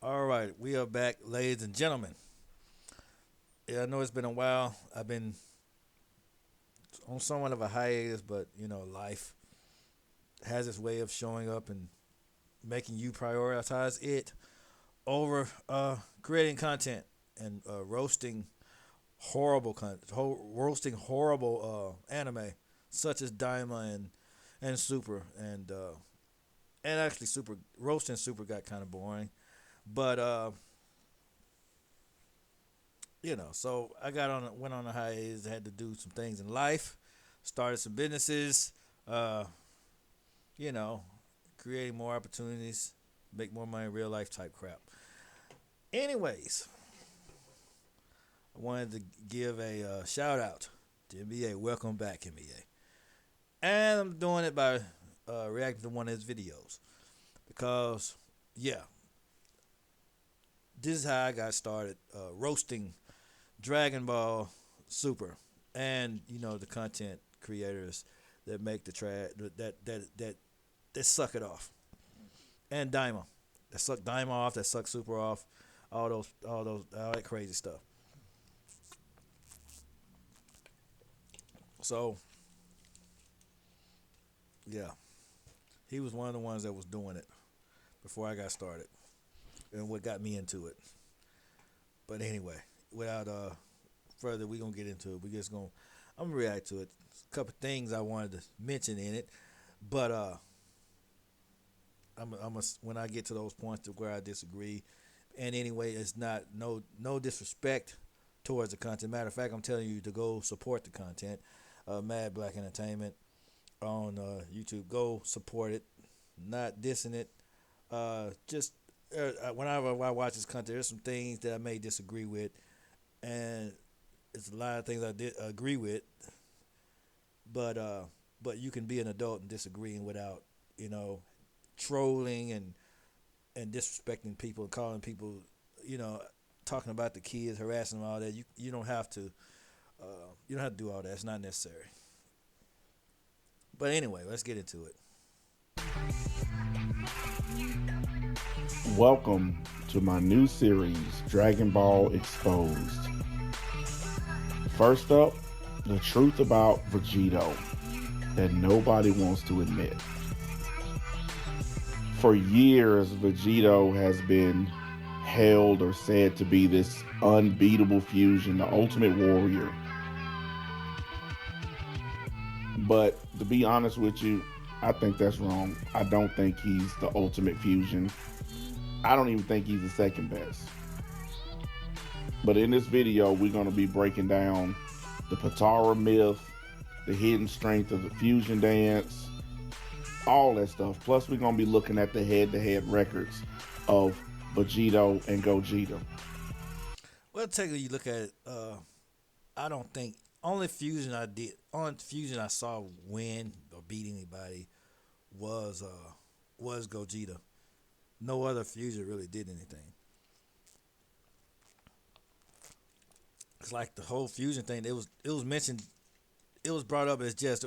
All right, we are back, ladies and gentlemen. Yeah, I know it's been a while. I've been on somewhat of a hiatus, but life has its way of showing up and making you prioritize it over creating content and roasting horrible roasting horrible anime such as Daima and Super and actually Super roasting Super got kind of boring, but so I went on a hiatus, had to do some things in life, started some businesses, uh, you know, creating more opportunities, make more money, real life type crap. Anyways, I wanted to give a shout out to NBA. Welcome back, NBA. And I'm doing it by reacting to one of his videos because, yeah, this is how I got started roasting Dragon Ball Super, and the content creators that make the trash that suck it off, and Daima that suck Daima off, that suck Super off, all that crazy stuff. So yeah, he was one of the ones that was doing it before I got started, and what got me into it. But anyway, without further, we gonna get into it. We just gonna I'm gonna react to it. A couple things I wanted to mention in it, but I'm a, when I get to those points to where I disagree. And anyway, it's not no disrespect towards the content. Matter of fact, I'm telling you to go support the content. Mad Black Entertainment on YouTube. Go support it. Not dissing it. Just whenever I watch this content, there's some things that I may disagree with, and it's a lot of things I did agree with. But but you can be an adult and disagreeing without you know trolling and disrespecting people, calling people, you know, talking about the kids, harassing them, all that. You don't have to you don't have to do all that. It's not necessary. But anyway, let's get into it. Welcome to my new series, Dragon Ball Exposed. First up, the truth about Vegito that nobody wants to admit. For years, Vegito has been hailed or said to be this unbeatable fusion, the ultimate warrior. But to be honest with you, I think that's wrong. I don't think he's the ultimate fusion. I don't even think he's the second best. But in this video, we're going to be breaking down the Patara myth, the hidden strength of the fusion dance, all that stuff. Plus, we're going to be looking at the head to head records of Vegito and Gogeta. Well, take a look at it. I don't think only fusion I saw win or beat anybody was Gogeta. No other fusion really did anything. It's like the whole fusion thing. It was mentioned. It was brought up as just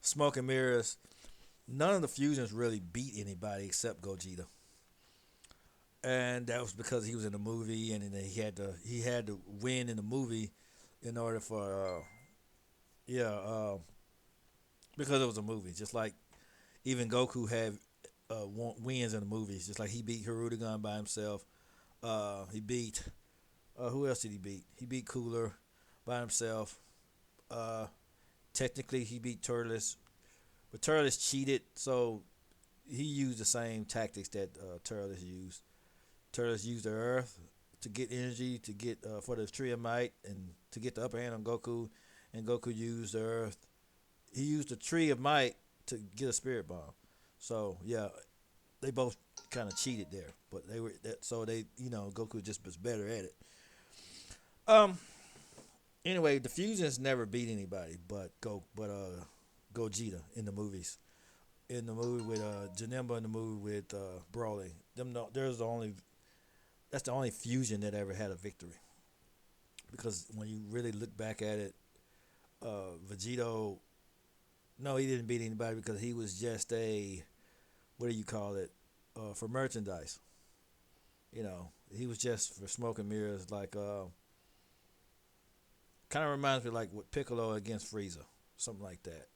smoke and mirrors. None of the fusions really beat anybody except Gogeta, and that was because he was in the movie, and then he had to win in the movie in order for yeah because it was a movie. Just like even Goku had wins in the movies. Just like he beat Hirudegan by himself. He beat who else did he beat? He beat Cooler by himself. Uh, Technically, he beat Turles, but Turles cheated, so he used the same tactics that Turles used. Turles used the Earth to get energy, to get for the Tree of Might, and to get the upper hand on Goku. And Goku used the Earth. He used the Tree of Might to get a Spirit Bomb. So yeah, they both kind of cheated there, but they were that. So they, Goku just was better at it. Um. Anyway, the fusions never beat anybody, but Gogeta in the movies. In the movie with Janemba, in the movie with Broly. Them no, there's the only That's the only fusion that ever had a victory. Because when you really look back at it, Vegito, no, he didn't beat anybody because he was just a, what do you call it, for merchandise. You know, he was just for smoke and mirrors. Like, kind of reminds me like with Piccolo against Frieza, something like that.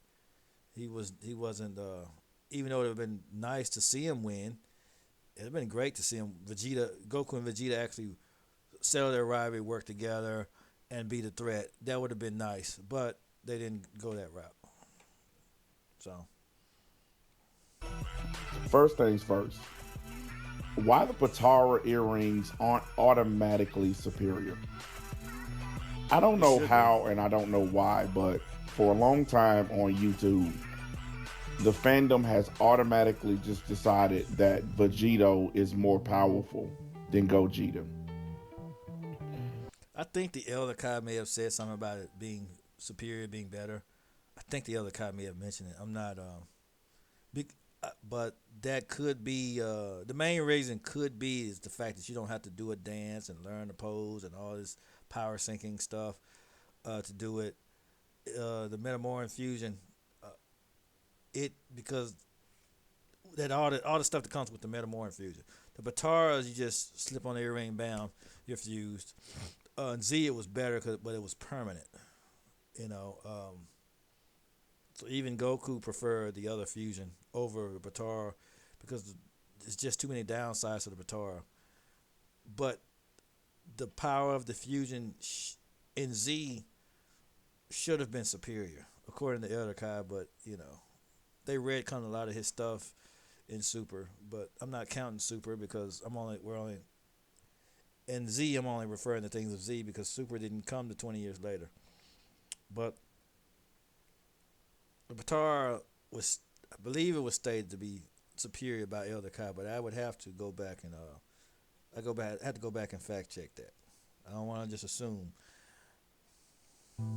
He wasn't. Even though it would have been nice to see him win, it'd have been great to see him Goku and Vegeta actually settle their rivalry, work together, and be the threat. That would have been nice, but they didn't go that route. So First things first. Why the Patara earrings aren't automatically superior? I don't it know should be. how and I don't know why, but for a long time on YouTube, the fandom has automatically just decided that Vegito is more powerful than Gogeta. I think the Elder Kai may have said something about it being superior, being better. I think the Elder Kai may have mentioned it. I'm not. But that could be the main reason. Could be is the fact that you don't have to do a dance and learn the pose and all this power sinking stuff to do it. The Metamorph infusion, uh, it because that all the stuff that comes with the Metamorph infusion. The Bataras, you just slip on the earring, bam, you're fused. And Z, it was better, but it was permanent. You know, so even Goku preferred the other fusion over the Batara because there's just too many downsides to the Batara. But the power of the fusion in Z should have been superior, according to Elder Kai. But you know, they retconned a lot of his stuff in Super, but I'm not counting Super because we're only in Z. I'm only referring to things of Z because Super didn't come to 20 years later. But the Batara was, I believe, it was stated to be superior by Elder Kai, but I would have to go back and I had to go back and fact check that. I don't want to just assume.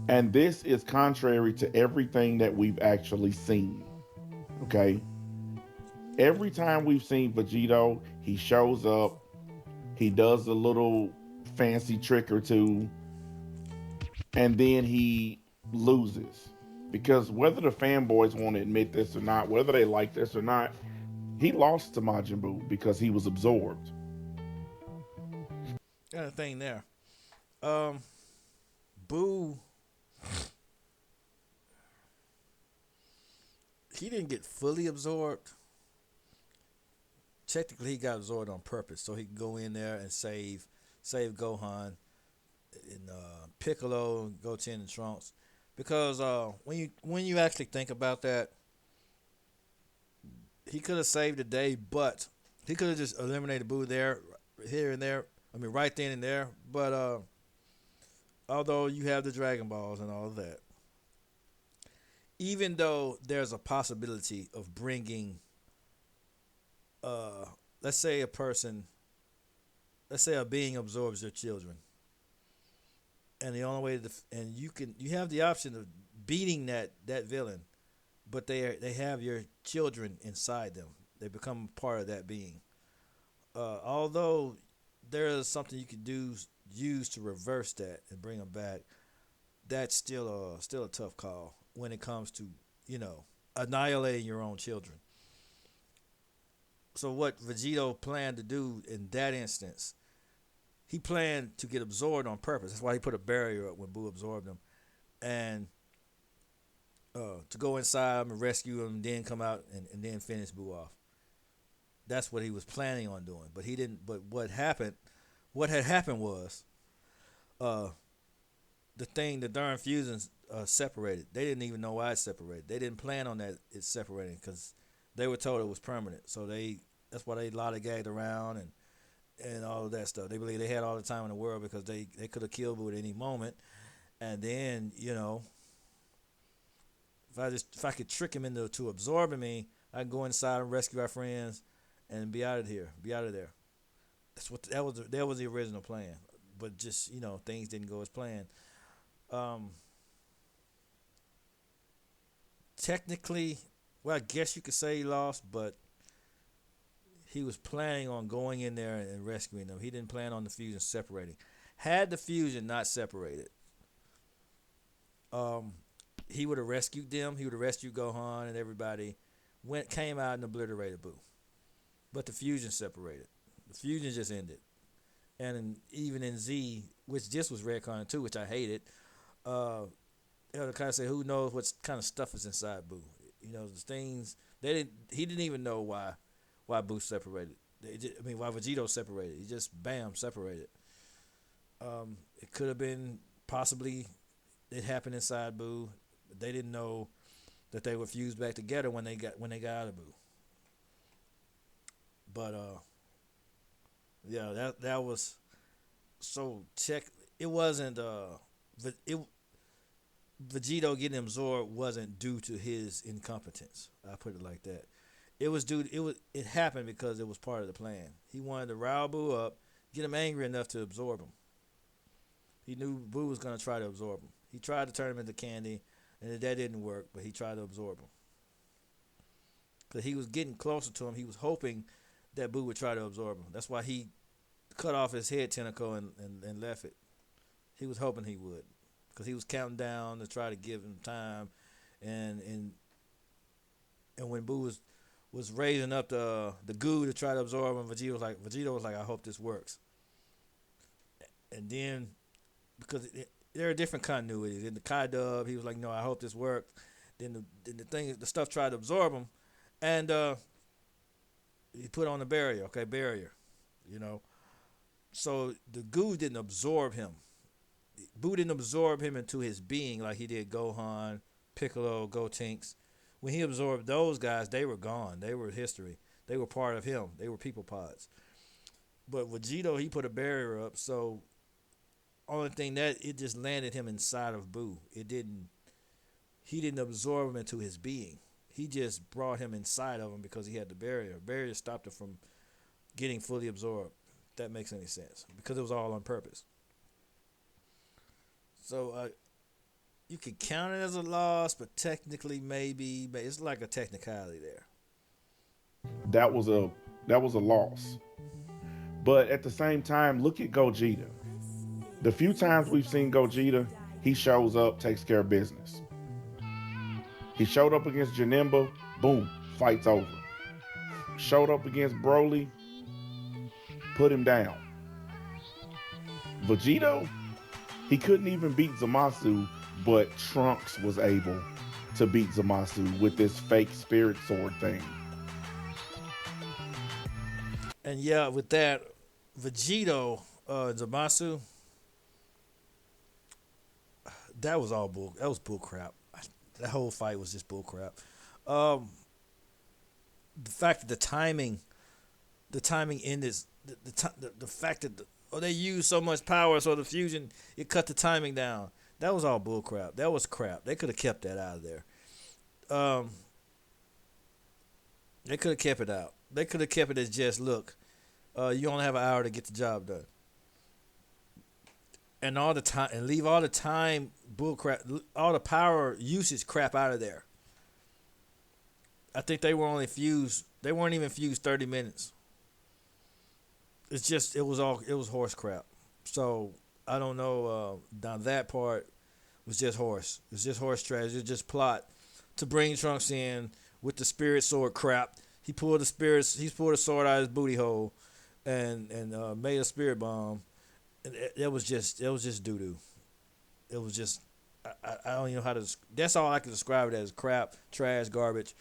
And this is contrary to everything that we've actually seen. Okay? Every time we've seen Vegito, he shows up, he does a little fancy trick or two, and then he loses. Because whether the fanboys want to admit this or not, whether they like this or not, he lost to Majin Buu because he was absorbed. Got a thing there. Um, Boo, he didn't get fully absorbed. Technically, he got absorbed on purpose, so he could go in there and save Gohan and Piccolo, Goten, and Trunks. Because when you actually think about that, he could have saved the day, but he could have just eliminated Boo there, here and there. I mean, right then and there. But although you have the Dragon Balls and all of that, even though there's a possibility of bringing, uh, let's say a person, let's say a being absorbs your children, and the only way and you have the option of beating that villain, but they have your children inside them. They become part of that being. Although there is something you could use to reverse that and bring them back, that's still a tough call when it comes to annihilating your own children. So what Vegito planned to do in that instance, he planned to get absorbed on purpose. That's why he put a barrier up when Boo absorbed him, and to go inside him and rescue him, and then come out and then finish Boo off. That's what he was planning on doing, but he didn't. But what happened? What had happened was, uh, the darn fusions separated. They didn't even know why it separated. They didn't plan on that it separating because they were told it was permanent. So that's why they lollygagged around and all of that stuff. They believe they had all the time in the world because they could have killed Boo at any moment. And then if I could trick him into to absorbing me, I can go inside and rescue our friends and be out of here, be out of there. That was the original plan. But just things didn't go as planned. Um, Technically, well, I guess you could say he lost, but he was planning on going in there and rescuing them. He didn't plan on the fusion separating. Had the fusion not separated, um, he would have rescued them. He would have rescued Gohan and everybody. Came out and obliterated Boo, but the fusion separated. The fusion just ended. And even in Z, which just was retconned too, which I hated, uh, Elder Kai said, "Who knows what kind of stuff is inside Boo? You know, the things they didn't. He didn't even know why Boo separated. Why Vegito separated. He just bam separated. It could have been possibly it happened inside Boo, but they didn't know that they were fused back together when they got out of Boo. But yeah, that was so check. It wasn't it Vegito getting absorbed wasn't due to his incompetence. I put it like that. It happened because it was part of the plan. He wanted to rile Boo up, get him angry enough to absorb him. He knew Boo was gonna try to absorb him. He tried to turn him into candy, and that didn't work. But he tried to absorb him because he was getting closer to him. He was hoping that Boo would try to absorb him. That's why he cut off his head tentacle and left it. He was hoping he would because he was counting down to try to give him time, and when Boo was raising up the goo to try to absorb him, Vegito was like, I hope this works. And then because there are different continuities in the Kai Dub, he was like, no, I hope this works. Then the stuff tried to absorb him, and he put on the barrier. Okay, barrier, you know. So the goo didn't absorb him. Boo didn't absorb him into his being like he did Gohan, Piccolo, Gotenks. When he absorbed those guys, they were gone. They were history. They were part of him. They were people pods. But Vegito, he put a barrier up, so only thing that it just landed him inside of Boo. He didn't absorb him into his being. He just brought him inside of him because he had the barrier. Barrier stopped him from getting fully absorbed. If that makes any sense. Because it was all on purpose. So you could count it as a loss, but technically maybe, but it's like a technicality there. That was a loss. But at the same time, look at Gogeta. The few times we've seen Gogeta, he shows up, takes care of business. He showed up against Janemba, boom, fight's over. Showed up against Broly, put him down. Vegito, he couldn't even beat Zamasu, but Trunks was able to beat Zamasu with this fake spirit sword thing. And yeah, with that, Vegito, Zamasu, that was all bull. That was bull crap. That whole fight was just bull crap. The fact that the timing in this, the fact that they used so much power, so the fusion it cut the timing down. That was all bull crap. That was crap. They could have kept that out of there. They could have kept it out. They could have kept it as just look. You only have an hour to get the job done. And all the time, and leave all the time bull crap, all the power usage crap out of there. I think they were only fused. They weren't even fused 30 minutes. It's just it was horse crap. So I don't know. Now that part was just horse. It's just horse trash. It's just plot to bring Trunks in with the spirit sword crap. He pulled a sword out of his booty hole, and made a spirit bomb. It was just doo doo. It was just I don't even know how to. That's all I can describe it as: crap, trash, garbage.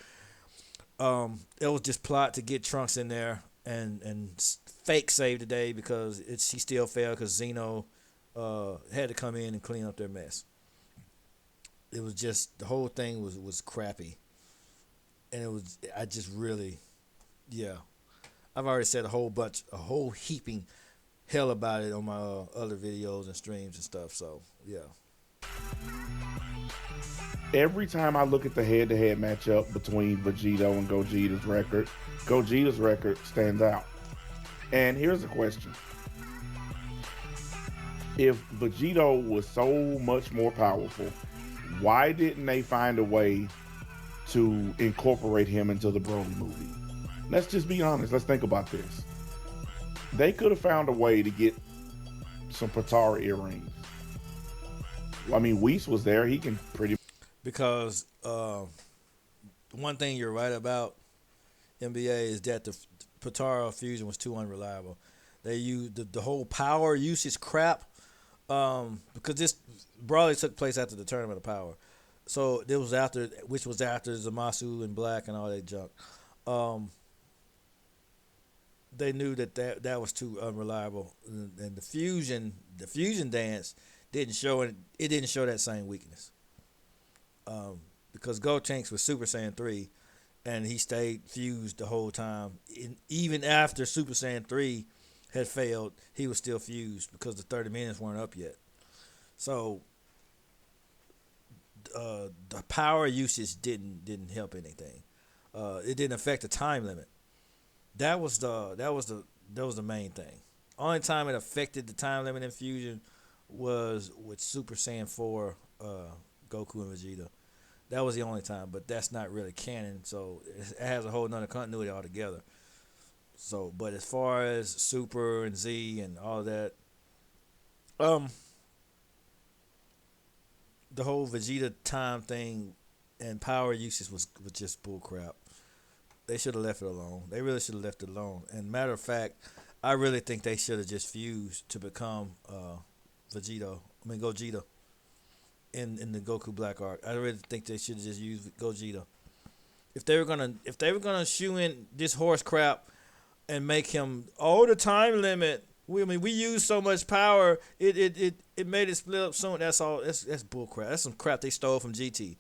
It was just plot to get Trunks in there and fake save the day because he still failed because Zeno had to come in and clean up their mess. It was just the whole thing was crappy, and I just really, yeah. I've already said a whole heaping hell about it on my other videos and streams and stuff. So yeah. Every time I look at the head-to-head matchup between Vegito and Gogeta's record stands out. And here's the question. If Vegito was so much more powerful, why didn't they find a way to incorporate him into the Broly movie? Let's just be honest. Let's think about this. They could have found a way to get some Potara earrings. I mean, Whis was there. He can pretty. Because one thing you're right about NBA is that Potara fusion was too unreliable. They used the whole power usage crap, because this broadly took place after the Tournament of Power. So it was after, which was after Zamasu and Black and all that junk. Um, they knew that was too unreliable, and the fusion dance didn't show it. It didn't show that same weakness. Because Gotenks was Super Saiyan 3, and he stayed fused the whole time. Even after Super Saiyan 3 had failed, he was still fused because the 30 minutes weren't up yet. So the power usage didn't help anything. It didn't affect the time limit. That was the main thing. Only time it affected the time limit in fusion was with Super Saiyan 4, Goku and Vegeta. That was the only time, but that's not really canon, so it has a whole nother continuity altogether. So, but as far as Super and Z and all that, um, the whole Vegeta time thing and power usage was just bullcrap. They should have left it alone. They really should have left it alone. And matter of fact, I really think they should have just fused to become Gogeta in the Goku Black arc. I really think they should have just used Gogeta. If they were gonna shoe in this horse crap and make him the time limit. We use so much power, it made it split up soon. That's all. That's bull crap. That's some crap they stole from GT.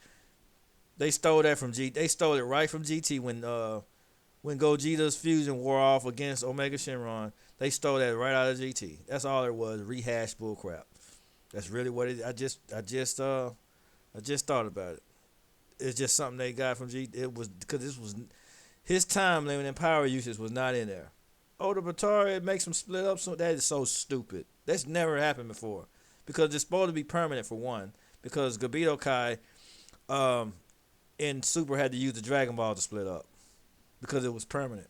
They stole that from GT. They stole it right from GT when Gogeta's fusion wore off against Omega Shenron. They stole that right out of GT. That's all it was. Rehashed bull crap. That's really what it. I just thought about it. It's just something they got from GT. It was because this was his time limit and power usage was not in there. The Batara, it makes them split up. So that is so stupid. That's never happened before, because it's supposed to be permanent for one. Because Gabito Kai, in Super had to use the Dragon Ball to split up, because it was permanent.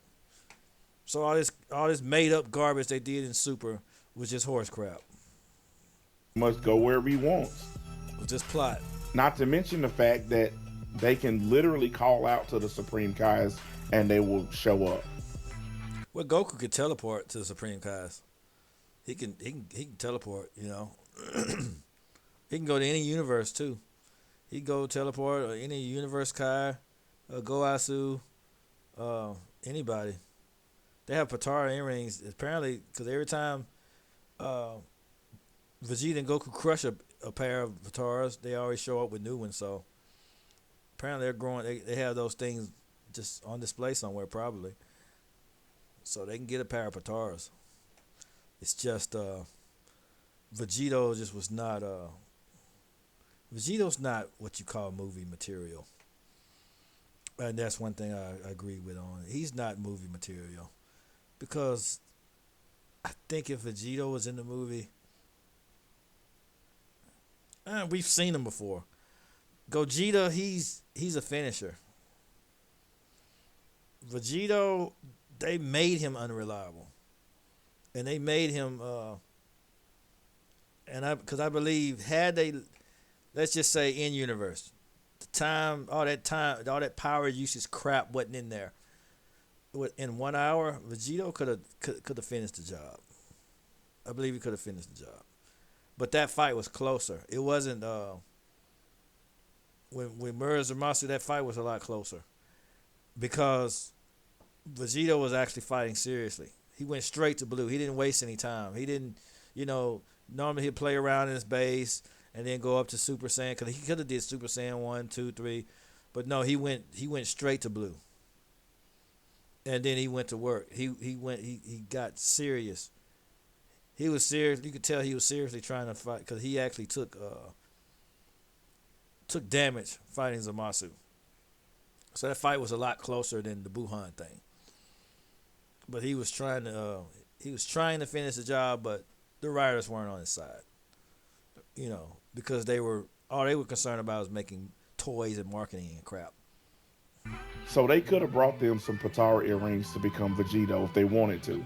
So all this made up garbage they did in Super was just horse crap. Must go wherever he wants. It was just plot. Not to mention the fact that they can literally call out to the Supreme Kais and they will show up. Well, Goku could teleport to the Supreme Kais. He can teleport. He can go to any universe too. He can go teleport or any universe Kai, Goasu, anybody. They have Potara earrings apparently, because every time Vegeta and Goku crush a pair of Potaras, they always show up with new ones. So apparently they're growing. They have those things just on display somewhere probably, so they can get a pair of Potaras. It's just Vegito just was not. Vegito's not what you call movie material, and that's one thing I agree with on. He's not movie material, because I think if Vegito was in the movie, we've seen him before. Gogeta, he's a finisher. Vegito, they made him unreliable, and they made him because I believe, had they, let's just say in universe, all that power usage crap wasn't in there. In 1 hour, Vegito could have finished the job. I believe he could have finished the job, but that fight was closer. It wasn't when Murder Masu. That fight was a lot closer, because Vegito was actually fighting seriously. He went straight to blue. He didn't waste any time. He didn't, normally he'd play around in his base and then go up to Super Saiyan, because he could have did Super Saiyan 1, 2, 3, but no, he went straight to blue. And then he went to work. He got serious. He was serious. You could tell he was seriously trying to fight, because he actually took damage fighting Zamasu. So that fight was a lot closer than the Buhan thing. But he was trying to finish the job, but the writers weren't on his side. Because all they were concerned about was making toys and marketing and crap. So they could have brought them some Potara earrings to become Vegito if they wanted to.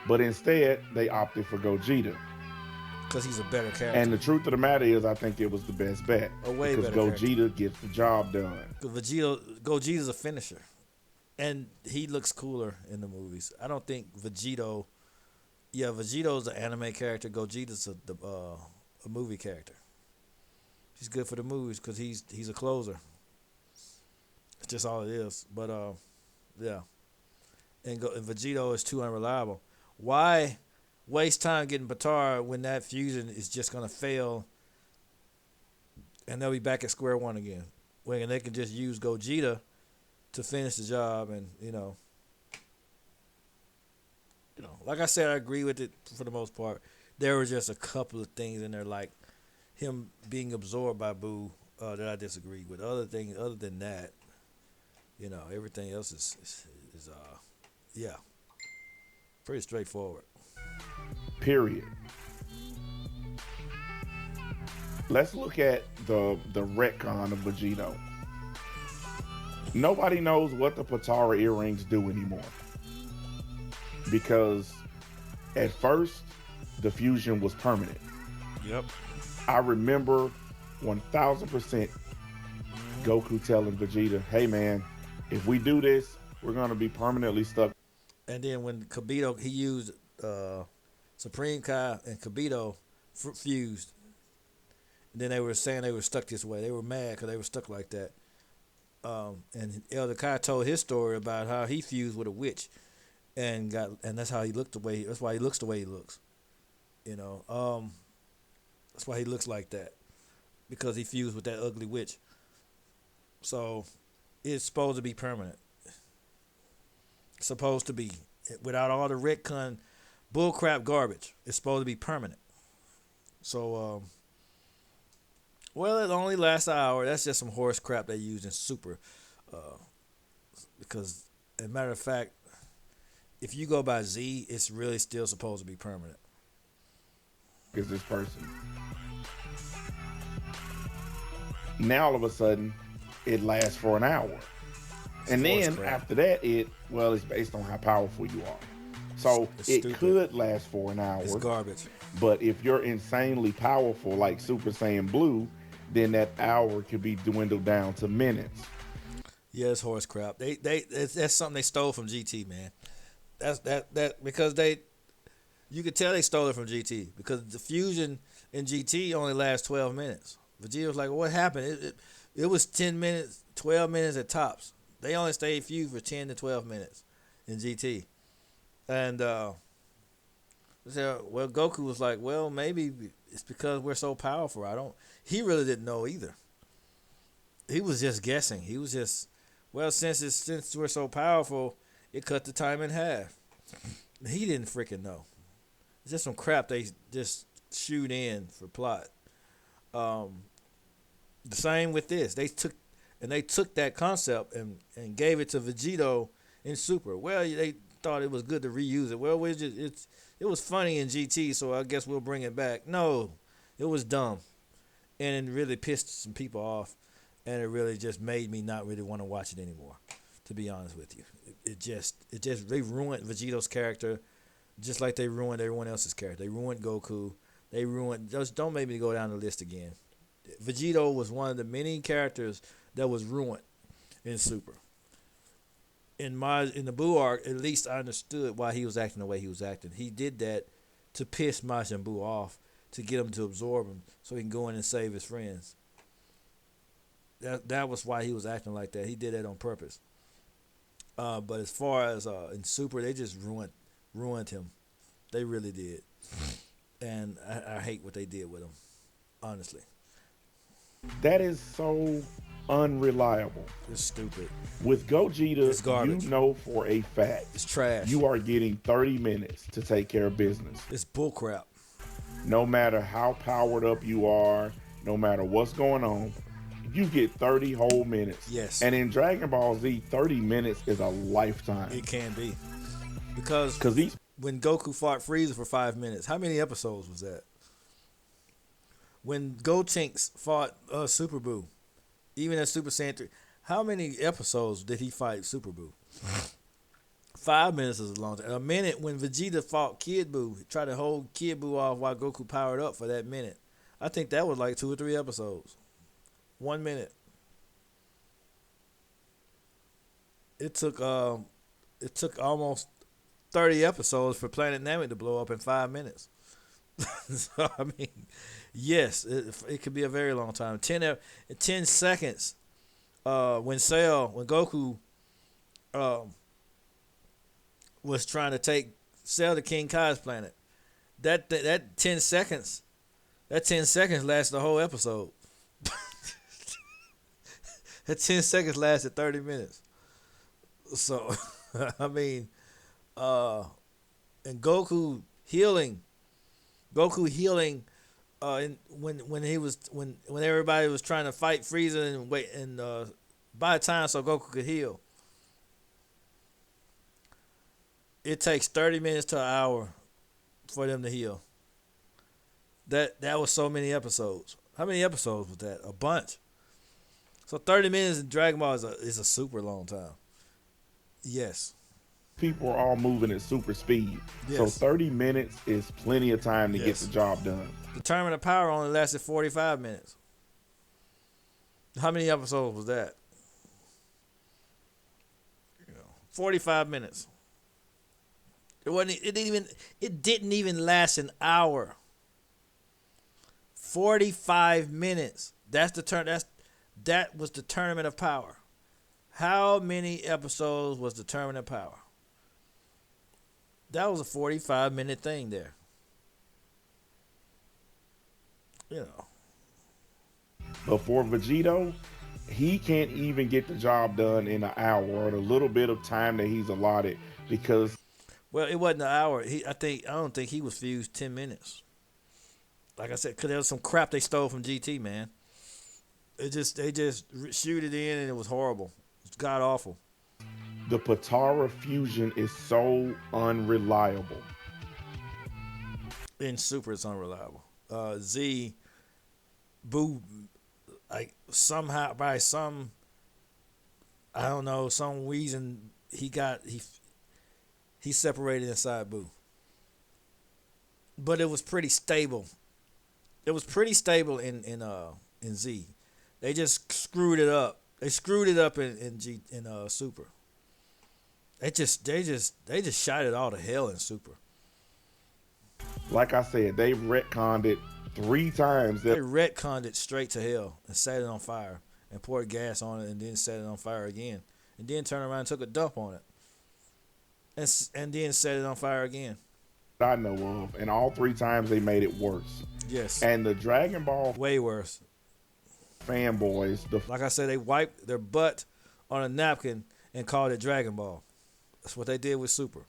But instead, they opted for Gogeta. Because he's a better character. And the truth of the matter is, I think it was the best bet. A way because better Gogeta gets the job done. Because Gogeta's a finisher. and he looks cooler in the movies. I don't think Vegito. Yeah, Vegito's an anime character. Gogeta's a movie character. He's good for the movies because he's a closer. It's just all it is. But yeah, and Vegito is too unreliable. Why waste time getting Batar when that fusion is just gonna fail, and they'll be back at square one again? When they can just use Gogeta to finish the job, and like I said, I agree with it for the most part. There were just a couple of things in there, like him being absorbed by Boo, that I disagreed with. Other than that, everything else is yeah, pretty straightforward. Period. Let's look at the retcon of Vegito. Nobody knows what the Patara earrings do anymore. Because at first, the fusion was permanent. Yep. I remember 1000% Goku telling Vegeta, hey man, if we do this, we're going to be permanently stuck. And then when Kibito, he used Supreme Kai and Kibito fused. And then they were saying they were stuck this way. They were mad because they were stuck like that. And Elder Kai told his story about how he fused with a witch, and that's how he looked the way. That's why he looks the way he looks. That's why he looks like that, because he fused with that ugly witch. So it's supposed to be permanent. It's supposed to be, without all the retcon bullcrap garbage. It's supposed to be permanent. So well, it only lasts an hour. That's just some horse crap they use in Super. Because, as a matter of fact, if you go by Z, it's really still supposed to be permanent. Is this person. Now all of a sudden, it lasts for an hour. And then after that, it's based on how powerful you are. So it could last for an hour. It's garbage. But if you're insanely powerful, like Super Saiyan Blue, then that hour could be dwindled down to minutes. Yeah, it's horse crap. That's something they stole from GT, man. That's because you could tell they stole it from GT, because the fusion in GT only lasts 12 minutes. Vegeta was like, what happened? It was 10 minutes, 12 minutes at tops. They only stayed fused for 10 to 12 minutes in GT. And Goku was like, well, maybe it's because we're so powerful. He really didn't know either. He was just guessing. He was just, since we're so powerful, it cut the time in half. He didn't freaking know. It's just some crap they just shoot in for plot. The same with this. They took that concept and gave it to Vegito in Super. Well, they thought it was good to reuse it. Well, it was funny in GT, so I guess we'll bring it back. No, it was dumb, and it really pissed some people off, and it really just made me not really want to watch it anymore. To be honest with you, they ruined Vegito's character, just like they ruined everyone else's character. They ruined Goku. Just don't make me go down the list again. Vegito was one of the many characters that was ruined in Super. In the Buu arc, at least I understood why he was acting the way he was acting. He did that to piss Majin Buu off, to get him to absorb him so he can go in and save his friends. That was why he was acting like that. He did that on purpose. But as far as in Super, they just ruined him. They really did. And I hate what they did with him, honestly. That is so unreliable. It's stupid. With Gogeta, it's garbage. You know for a fact it's trash. You are getting 30 minutes to take care of business. It's bullcrap. No matter how powered up you are, no matter what's going on, you get 30 whole minutes. Yes. And in Dragon Ball Z, 30 minutes is a lifetime. It can be. Because when Goku fought Frieza for 5 minutes, how many episodes was that? When Gotenks fought Super Buu, even at Super Saiyan 3, how many episodes did he fight Super Buu? 5 minutes is a long time. A minute when Vegeta fought Kid Buu, he tried to hold Kid Buu off while Goku powered up for that minute. I think that was like 2 or 3 episodes. 1 minute. it took it took almost 30 episodes for Planet Namek to blow up in 5 minutes. So I mean, yes, it could be a very long time. 10 seconds. When Goku um, was trying to take Cell to King Kai's planet, that 10 seconds, that 10 seconds lasted the whole episode. That 10 seconds lasted 30 minutes. So I mean, and Goku healing, when everybody was trying to fight Frieza and wait and buy time so Goku could heal. It takes 30 minutes to an hour for them to heal. That was so many episodes. How many episodes was that? A bunch. So 30 minutes in Dragon Ball is a super long time. Yes. People are all moving at super speed. Yes. So 30 minutes is plenty of time to get the job done. The Tournament of Power only lasted 45 minutes. How many episodes was that? 45 minutes. It didn't even last an hour. 45 minutes. That was the Tournament of Power. How many episodes was the Tournament of Power? That was a 45-minute thing there. But for Vegito, he can't even get the job done in an hour or the little bit of time that he's allotted because. Well, it wasn't an hour. I don't think he was fused 10 minutes. Like I said, because there was some crap they stole from GT, man. They just shoot it in and it was horrible. It's god awful. The Potara fusion is so unreliable. In Super, it's unreliable. Z, Boo, like somehow by some, I don't know, some reason he separated inside Boo. But it was pretty stable. It was pretty stable in Z. They just screwed it up. They screwed it up in Super. They just shot it all to hell in Super. Like I said, they retconned it 3 times. They retconned it straight to hell and set it on fire and poured gas on it and then set it on fire again and then turned around and took a dump on it and then set it on fire again. I know of, and all 3 times they made it worse. Yes. And the Dragon Ball way worse. Fanboys, like I said, they wiped their butt on a napkin and called it Dragon Ball. That's what they did with Super.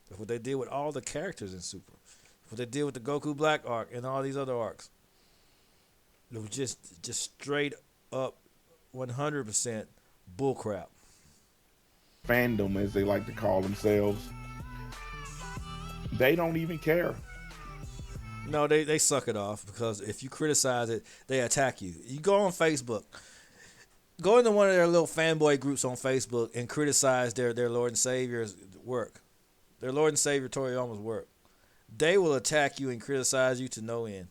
That's what they did with all the characters in Super. That's what they did with the Goku Black arc and all these other arcs. It was just straight up 100% bullcrap. Fandom, as they like to call themselves. They don't even care. No, they suck it off because if you criticize it, they attack you. You go on Facebook, go into one of their little fanboy groups on Facebook and criticize their Lord and Savior's work, their Lord and Savior Toriyama's work. They will attack you and criticize you to no end.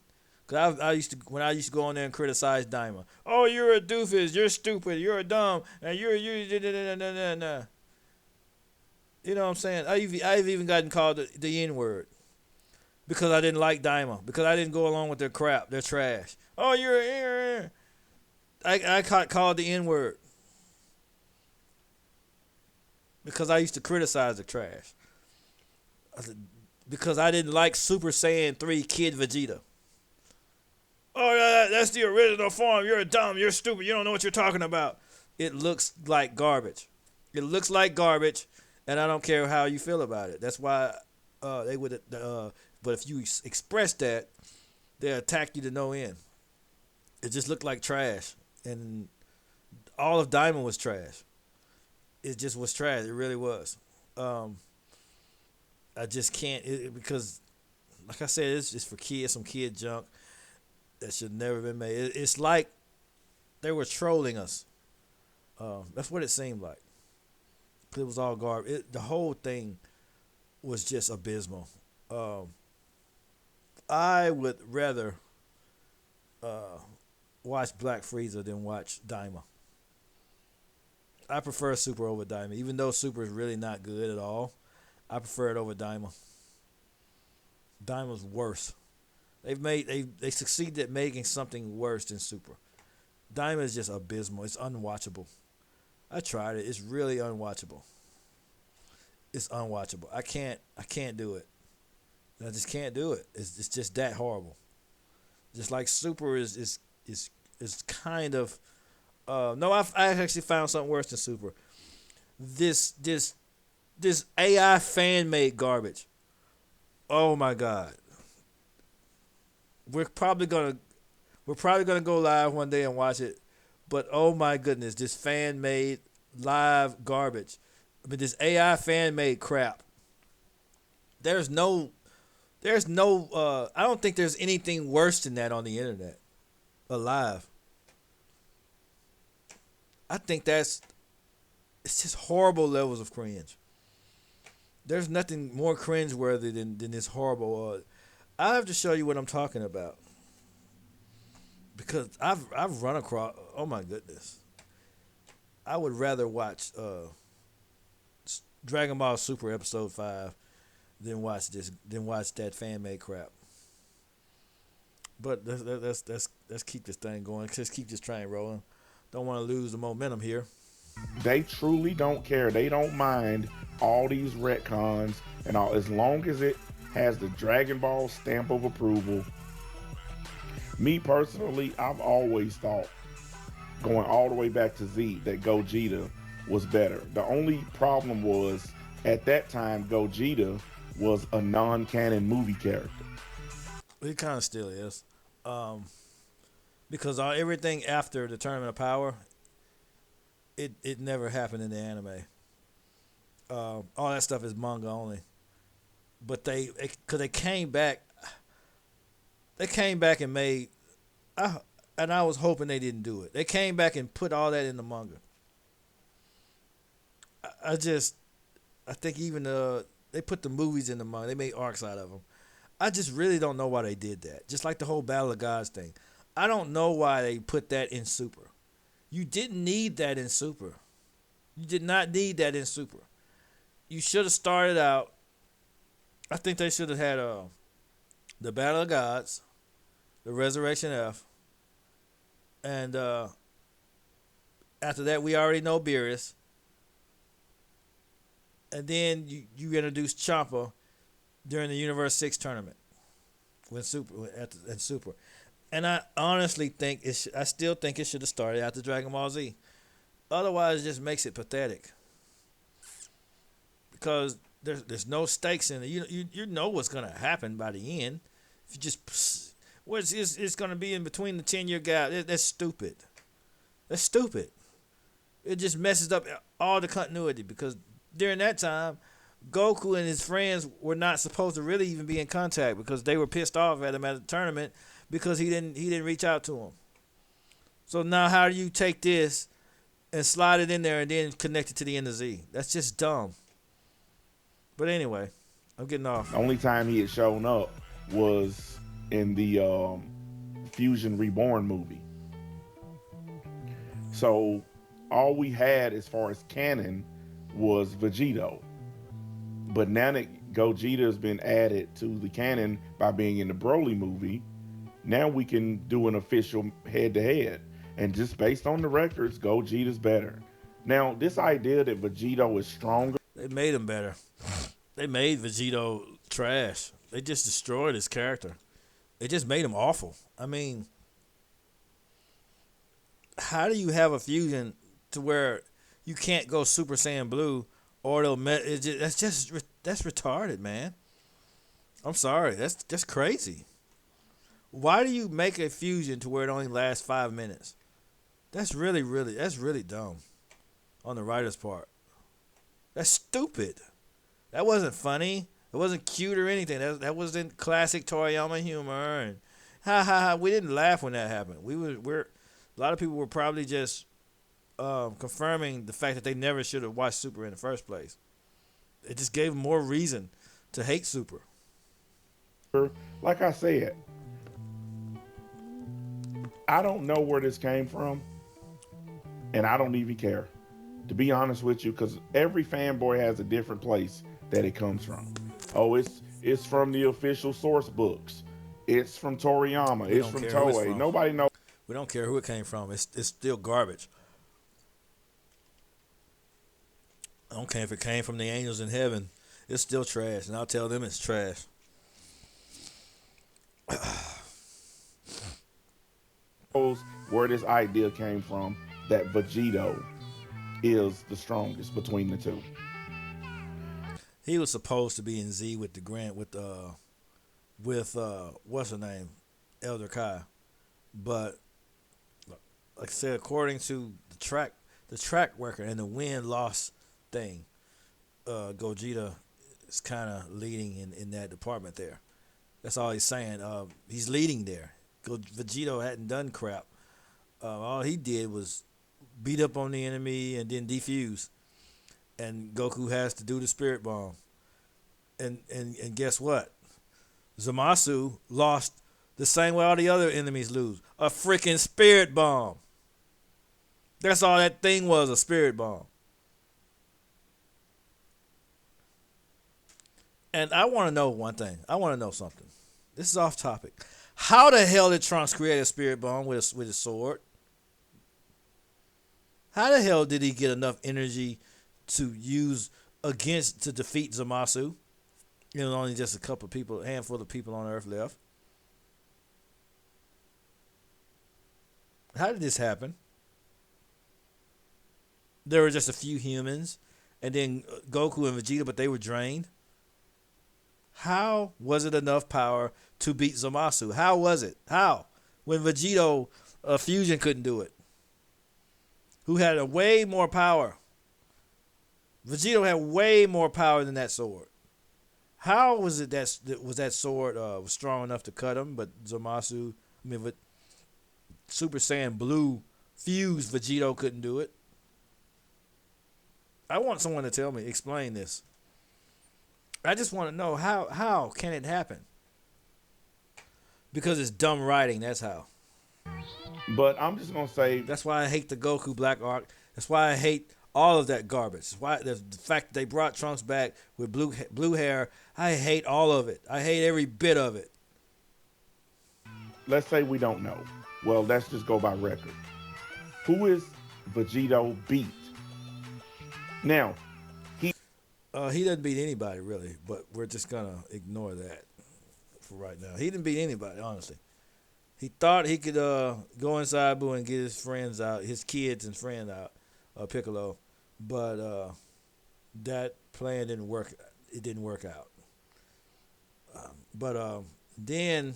Cause I used to go on there and criticize Daima. Oh, you're a doofus. You're stupid. You're a dumb. And you. You know what I'm saying? I've even gotten called the N word. Because I didn't like Daima. Because I didn't go along with their crap. Their trash. Oh, I got called the N-word. Because I used to criticize the trash. Because I didn't like Super Saiyan 3 Kid Vegeta. Oh, that's the original form. You're dumb. You're stupid. You don't know what you're talking about. It looks like garbage. It looks like garbage, and I don't care how you feel about it. That's why they would... But if you express that, they attack you to no end. It just looked like trash. And all of Diamond was trash. It just was trash. It really was. I just can't, because, like I said, it's just for kids, some kid junk that should never been made. It's like they were trolling us. That's what it seemed like. It was all garbage. The whole thing was just abysmal. I would rather watch Black Frieza than watch Daima. I prefer Super over Daima, even though Super is really not good at all. I prefer it over Daima. Daima's worse. They succeeded at making something worse than Super. Daima is just abysmal. It's unwatchable. I tried it. It's really unwatchable. It's unwatchable. I can't do it. I just can't do it. It's just that horrible. Just like Super is kind of no, I actually found something worse than Super. This this this AI fan made garbage. Oh my god. We're probably gonna go live one day and watch it, but oh my goodness, this fan made live garbage. I mean, this AI fan made crap. There's no I don't think there's anything worse than that on the internet. Alive. I think it's just horrible levels of cringe. There's nothing more cringe worthy than this horrible. I have to show you what I'm talking about because I've run across. Oh my goodness, I would rather watch Dragon Ball Super Episode 5 than watch that fan made crap. But let's keep this thing going. Let's keep this train rolling. Don't want to lose the momentum here. They truly don't care. They don't mind all these retcons and all, as long as it has the Dragon Ball stamp of approval. Me personally, I've always thought, going all the way back to Z, that Gogeta was better. The only problem was, at that time, Gogeta was a non-canon movie character. He kind of still is, because everything after the Tournament of Power, it never happened in the anime. All that stuff is manga only. But because they came back and made, and I was hoping they didn't do it. They came back and put all that in the manga. I think even they put the movies in the manga. They made arcs out of them. I just really don't know why they did that. Just like the whole Battle of Gods thing. I don't know why they put that in Super. You didn't need that in Super. You did not need that in Super. You should have started out. I think they should have had the Battle of Gods, the Resurrection F, and after that we already know Beerus. And then you introduce Champa during the Universe 6 tournament when Super. And I honestly think I still think it should have started after Dragon Ball Z. Otherwise, it just makes it pathetic. Because there's no stakes in it. You know what's gonna happen by the end. If you just it's gonna be in between the 10-year gap. That's stupid. That's stupid. It just messes up all the continuity because during that time, Goku and his friends were not supposed to really even be in contact because they were pissed off at him at the tournament because he didn't reach out to him. So now how do you take this and slide it in there and then connect it to the end of Z? That's just dumb. But anyway, I'm getting off. The only time he had shown up was in the Fusion Reborn movie. So all we had as far as canon was Vegito. But now that Gogeta has been added to the canon by being in the Broly movie, now we can do an official head-to-head. And just based on the records, Gogeta's better. Now, this idea that Vegito is stronger... They made him better. They made Vegito trash. They just destroyed his character. They just made him awful. I mean, how do you have a fusion to where you can't go Super Saiyan Blue or that's retarded, man. I'm sorry. That's crazy. Why do you make a fusion to where it only lasts 5 minutes? That's really dumb on the writer's part. That's stupid. That wasn't funny. It wasn't cute or anything. That wasn't classic Toriyama humor. And ha ha ha. We didn't laugh when that happened. A lot of people were probably just confirming the fact that they never should have watched Super in the first place. It just gave them more reason to hate Super. Like I said, I don't know where this came from, and I don't even care. To be honest with you, because every fanboy has a different place that it comes from. Oh, it's from the official source books. It's from Toriyama. We It's don't from care who it's Toei. from. Nobody knows. We don't care who it came from. It's still garbage. I don't care if it came from the angels in heaven. It's still trash, and I'll tell them it's trash. Where this idea came from that Vegito is the strongest between the two. He was supposed to be in Z with the Grant with what's her name, Elder Kai, but like I said, according to the track record and the win loss thing, Gogeta is kind of leading in that department there. That's all he's saying. He's leading there. Vegito hadn't done crap. All he did was beat up on the enemy and then defuse. And Goku has to do the spirit bomb. And guess what? Zamasu lost the same way all the other enemies lose. A freaking spirit bomb. That's all that thing was, a spirit bomb. And I want to know one thing. I want to know something. This is off topic. How the hell did Trunks create a spirit bomb with his sword? How the hell did he get enough energy to use to defeat Zamasu? You know, only just a handful of people on Earth left. How did this happen? There were just a few humans, and then Goku and Vegeta, but they were drained. How was it enough power to beat Zamasu? How was it? How? When Vegito Fusion couldn't do it. Who had a way more power. Vegito had way more power than that sword. How was it that sword was strong enough to cut him, but Super Saiyan Blue fused Vegito couldn't do it? I want someone to tell me, explain this. I just want to know how can it happen? Because it's dumb writing, that's how. But I'm just gonna say That's why I hate the Goku Black Arc. That's why I hate all of that garbage. That's why the fact that they brought Trunks back with blue hair, I hate all of it. I hate every bit of it. let's say we don't know. Well, let's just go by record. Who is Vegito beat? Now, He doesn't beat anybody really, but we're just gonna ignore that for right now. He didn't beat anybody, honestly. He thought he could go inside Buu and get his friends out, his kids and friends out, Piccolo, but that plan didn't work. It didn't work out. But then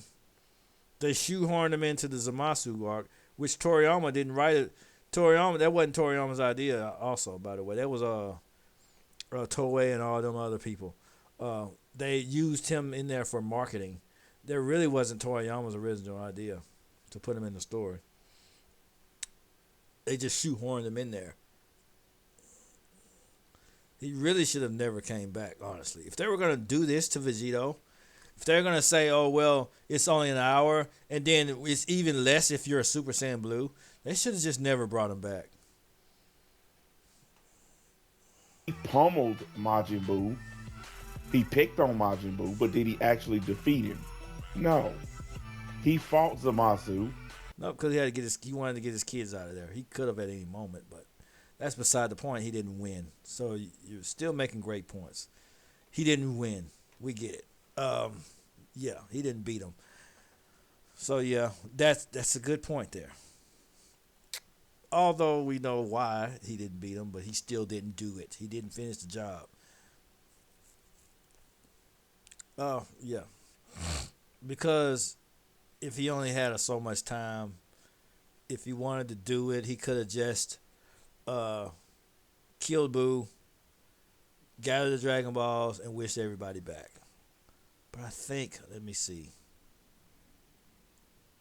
they shoehorned him into the Zamasu arc, which Toriyama didn't write it. That wasn't Toriyama's idea. Also, by the way, that was Toei and all them other people. They used him in there for marketing. There really wasn't Toriyama's original idea to put him in the story. They just shoehorned him in there. He really should have never came back, honestly. If they were going to do this to Vegito, if they're going to say, oh, well, it's only an hour, and then it's even less if you're a Super Saiyan Blue, they should have just never brought him back. he pummeled Majin Buu. He picked on Majin Buu, but did he actually defeat him? No. He fought Zamasu. No, because he wanted to get his kids out of there. He could have at any moment, but that's beside the point. He didn't win. So you're still making great points. He didn't win. We get it. Yeah, he didn't beat him. So yeah, that's a good point there. Although we know why he didn't beat him, but he still didn't do it. He didn't finish the job. Oh, yeah. Because if he only had so much time, if he wanted to do it, he could have just killed Boo, gathered the Dragon Balls, and wished everybody back. But I think, let me see.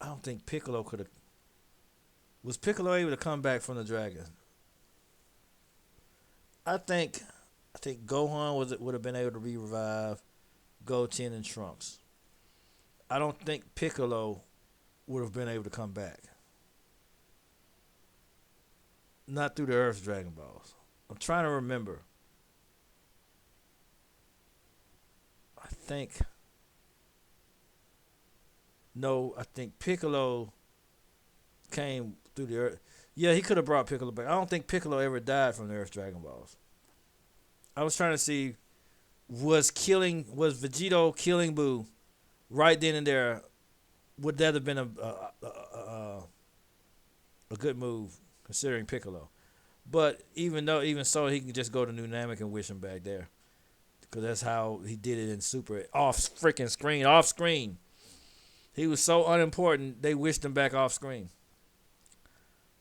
I don't think Piccolo could have. Was Piccolo able to come back from the dragon? I think Gohan would have been able to be revived, Goten and Trunks. I don't think Piccolo would have been able to come back. Not through the Earth's Dragon Balls. I'm trying to remember. I think no. I think Piccolo came through the Earth. Yeah, he could have brought Piccolo back. I don't think Piccolo ever died from the Earth Dragon Balls. I was trying to see was Vegito killing Buu right then and there? Would that have been a good move considering Piccolo? But even so, he can just go to New Namek and wish him back there because that's how he did it in Super off screen. He was so unimportant they wished him back off screen.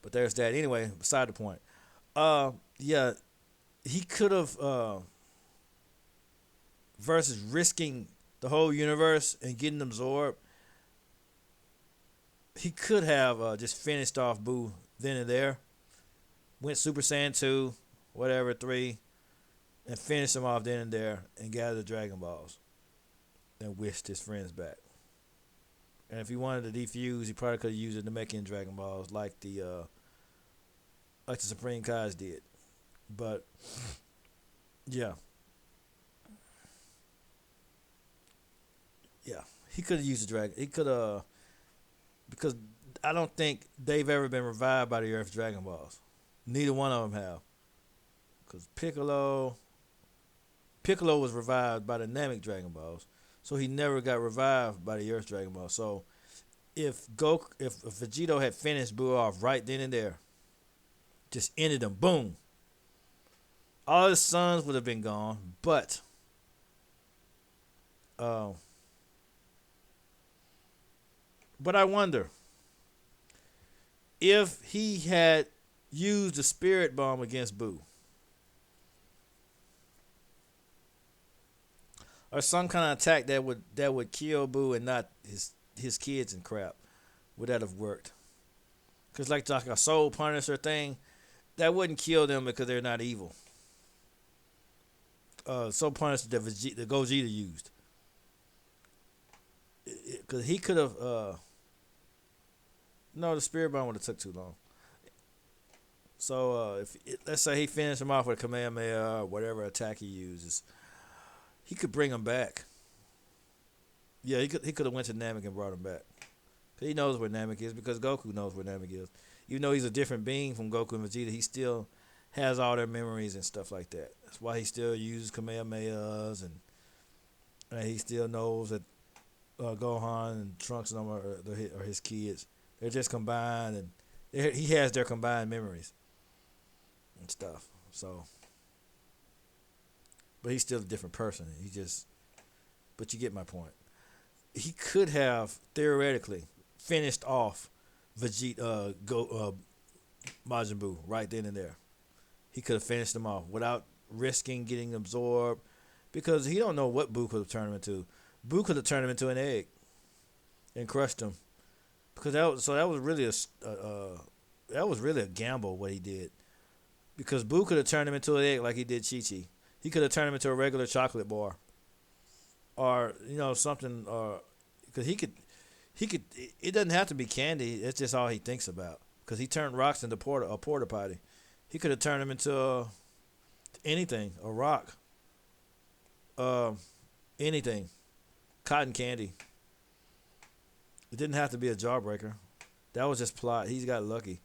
But there's that. Anyway, beside the point. Yeah, he could have versus risking the whole universe and getting absorbed. He could have just finished off Buu then and there. Went Super Saiyan 2, whatever, 3, and finished him off then and there and gathered the Dragon Balls and wished his friends back. And if he wanted to defuse, he probably could have used the Namekian Dragon Balls like the Supreme Kais did. But yeah. Yeah. He could have used the dragon. He could have because I don't think they've ever been revived by the Earth Dragon Balls. Neither one of them have. Because Piccolo was revived by the Namek Dragon Balls. So he never got revived by the Earth Dragon Ball. So if Vegito had finished Buu off right then and there, just ended him, boom. All his sons would have been gone, but I wonder if he had used the spirit bomb against Buu, or some kind of attack that would kill Buu and not his kids and crap, would that have worked? Because like a soul punisher thing, that wouldn't kill them because they're not evil. Soul punisher that Gogeta used, because he could have. No, the spirit bomb would have took too long. So let's say he finished him off with a Kamehameha or whatever attack he uses, he could bring him back. Yeah, he could have went to Namek and brought him back. He knows where Namek is because Goku knows where Namek is. Even though he's a different being from Goku and Vegeta, he still has all their memories and stuff like that. That's why he still uses Kamehamehas and he still knows that Gohan and Trunks and them are his kids. They're just combined, and he has their combined memories and stuff. So, but he's still a different person. But you get my point. He could have theoretically finished off Vegeta, Majin Buu right then and there. He could have finished him off without risking getting absorbed, because he don't know what Buu could have turned him into. Buu could have turned him into an egg and crushed him. Because that was really a gamble what he did. Because Buu could have turned him into an egg like he did Chi-Chi. He could have turned him into a regular chocolate bar, or something. Because he could. It doesn't have to be candy. It's just all he thinks about. Because he turned rocks into a porta potty. He could have turned him into anything, a rock, anything, cotton candy. It didn't have to be a jawbreaker. That was just plot. He got lucky.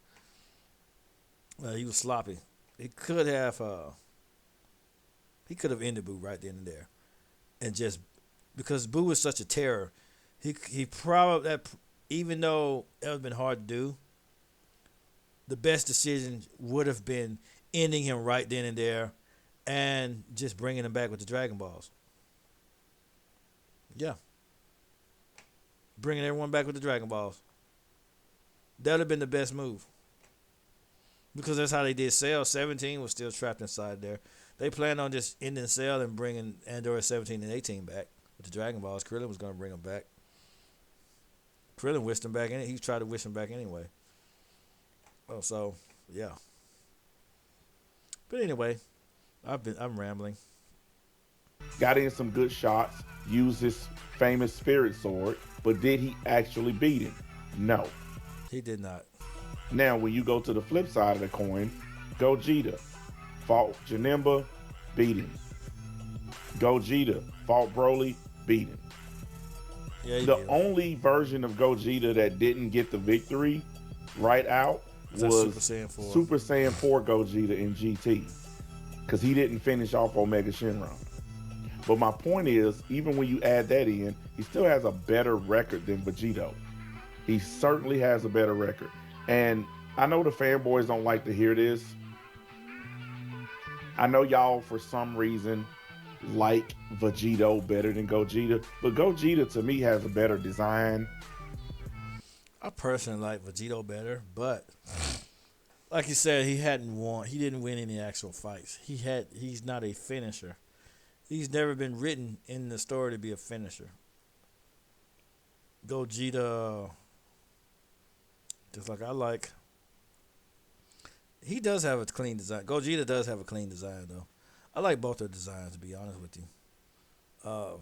He was sloppy. He could have ended Buu right then and there, and just because Buu was such a terror, he probably, even though it would have been hard to do, the best decision would have been ending him right then and there, and just bringing him back with the Dragon Balls. Yeah. Bringing everyone back with the Dragon Balls. That would have been the best move. Because that's how they did Cell. 17 was still trapped inside there. They planned on just ending Cell and bringing Android 17 and 18 back with the Dragon Balls. Krillin was going to bring them back. Krillin wished him back. He tried to wish him back anyway. Oh, so, yeah. But anyway, I'm rambling. Got in some good shots. Used his famous spirit sword. But did he actually beat him? No. He did not. Now, when you go to the flip side of the coin, Gogeta. fought Janemba, beat him. Gogeta fought Broly, beat him. Yeah, he The did. only version of Gogeta that didn't get the victory right out Was that Super was Saiyan 4? Super Saiyan 4 Gogeta in GT because he didn't finish off Omega Shenron. But my point is, even when you add that in, he still has a better record than Vegito. He certainly has a better record. And I know the fanboys don't like to hear this. I know y'all, for some reason, like Vegito better than Gogeta, but Gogeta to me has a better design. I personally like Vegito better, but like you said, he hadn't won. He didn't win any actual fights. He's not a finisher. He's never been written in the story to be a finisher. Gogeta, just like I like. He does have a clean design. Gogeta does have a clean design, though. I like both their designs, to be honest with you. Uh,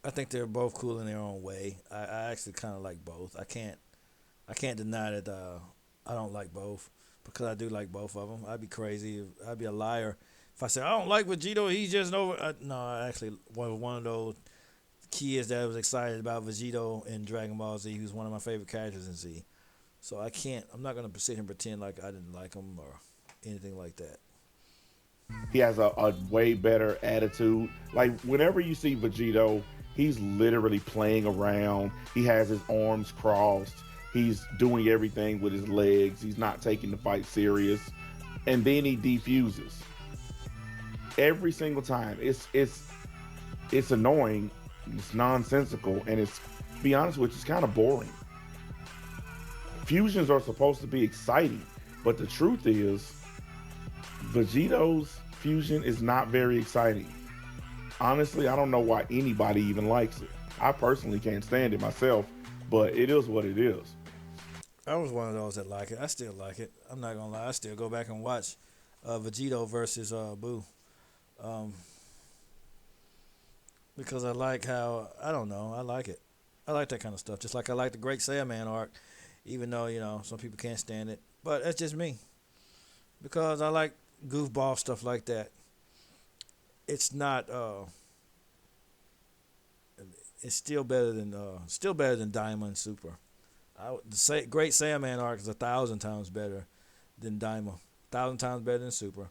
I think they're both cool in their own way. I actually kind of like both. I can't deny that I don't like both because I do like both of them. I'd be crazy. I'd be a liar if I said I don't like Vegito. He's just over. No, I actually was one of those kids that was excited about Vegito in Dragon Ball Z. He was one of my favorite characters in Z. So I can't. I'm not gonna sit here and pretend like I didn't like him or anything like that. He has a way better attitude. Like, whenever you see Vegito, he's literally playing around. He has his arms crossed. He's doing everything with his legs. He's not taking the fight serious. And then he defuses. Every single time. It's annoying. It's nonsensical. And it's, to be honest with you, it's kind of boring. Fusions are supposed to be exciting. But the truth is, Vegito's fusion is not very exciting. Honestly, I don't know why anybody even likes it. I personally can't stand it myself, but it is what it is. I was one of those that like it. I still like it. I'm not gonna lie. I still go back and watch Vegito versus Boo, um, because I like how I don't know. I like it. I like that kind of stuff. Just like I like the Great Saiyaman arc, even though some people can't stand it. But that's just me because I like goofball stuff like that. It's not. It's still better than Diamond Super. Great Saiyaman arc is 1,000 times better than Daima. 1,000 times better than Super.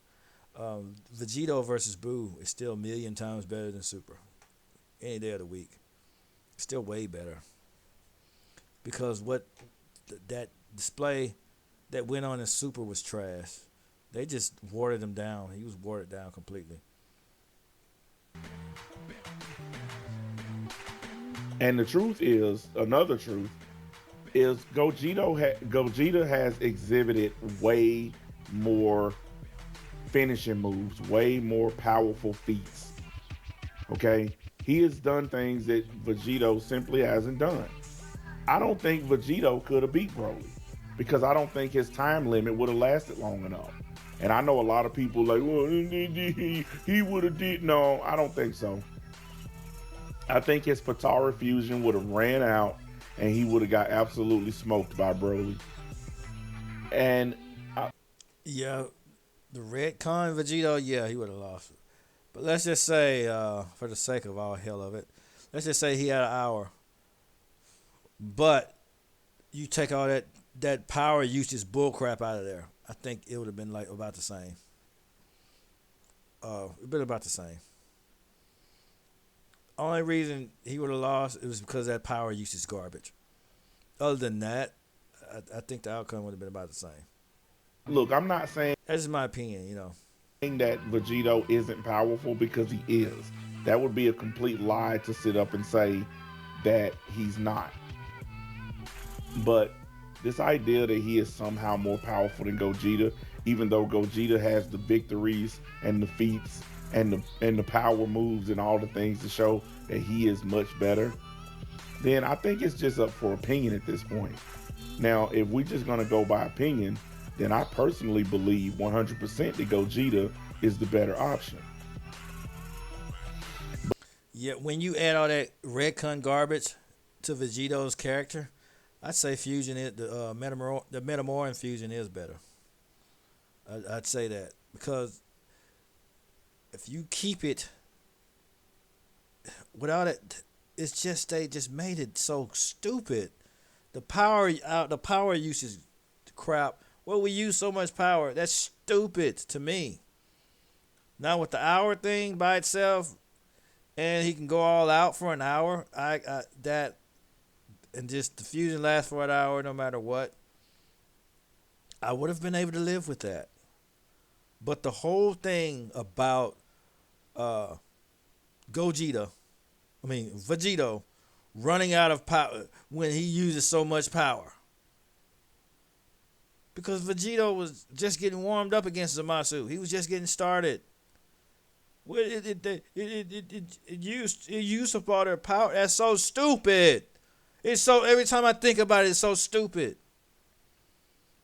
Vegito versus Boo is still a million times better than Super. Any day of the week. Still way better. Because that display that went on in Super was trash. They just watered him down. He was watered down completely. And the truth is, another truth is Gogeta has exhibited way more finishing moves, way more powerful feats. Okay? He has done things that Vegito simply hasn't done. I don't think Vegito could have beat Broly because I don't think his time limit would have lasted long enough. And I know a lot of people like, well, he would have did. No, I don't think so. I think his Patara fusion would have ran out and he would have got absolutely smoked by Broly. And Yeah, the Red Con Vegito, yeah, he would have lost. But let's just say, for the sake of all hell of it, let's just say he had an hour. But you take all that power usage bullcrap out of there. I think it would have been like about the same. It'd been about the same. Only reason he would have lost it was because that power usage garbage. Other than that, I think the outcome would have been about the same. look, I'm not saying That's just my opinion. that Vegito isn't powerful because he is. That would be a complete lie to sit up and say that he's not. But this idea that he is somehow more powerful than Gogeta, even though Gogeta has the victories and the feats and the power moves and all the things to show that he is much better, then I think it's just up for opinion at this point. Now, if we're just gonna go by opinion, then I personally believe 100% that Gogeta is the better option. Yeah, when you add all that Redcon garbage to Vegito's character, I'd say the Metamoran fusion is better. I I'd say that because if you keep it without it, it's just they just made it so stupid. The power use is crap. Well, we use so much power. That's stupid to me. Now with the hour thing by itself, and he can go all out for an hour. I that and just the fusion lasts for an hour no matter what. I would have been able to live with that. But the whole thing about uh, Gogeta, Vegito, running out of power when he uses so much power. Because Vegito was just getting warmed up against Zamasu. He was just getting started. It used up all their power. That's so stupid. It's so every time I think about it, it's so stupid.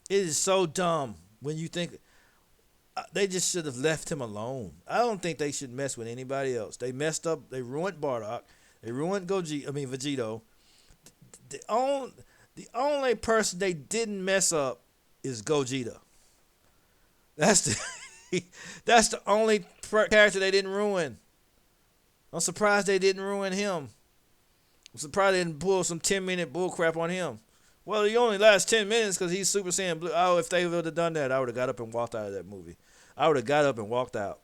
It is so dumb when you think they just should have left him alone. I don't think they should mess with anybody else. They messed up. They ruined Bardock. They ruined Vegito. The only person they didn't mess up is Gogeta. That's the that's the only character they didn't ruin. I'm surprised they didn't ruin him. I'm surprised they didn't pull some 10-minute bullcrap on him. Well, he only lasts 10 minutes because he's Super Saiyan Blue. Oh, if they would have done that, I would have got up and walked out of that movie. I would have got up and walked out.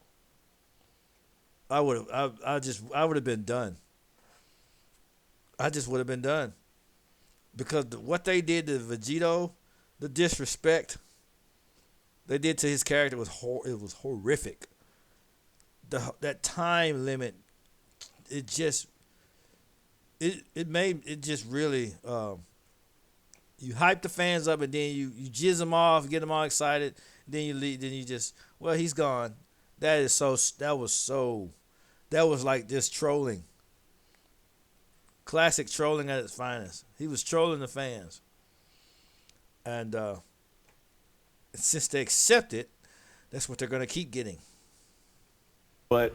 I would have. I would have been done. I just would have been done because what they did to Vegito, the disrespect they did to his character was it was horrific. That time limit, it just made it just really. You hype the fans up and then you jizz them off, get them all excited. Then you leave. Then you just he's gone. That was like just trolling. Classic trolling at its finest. He was trolling the fans. And since they accept it, that's what they're going to keep getting. But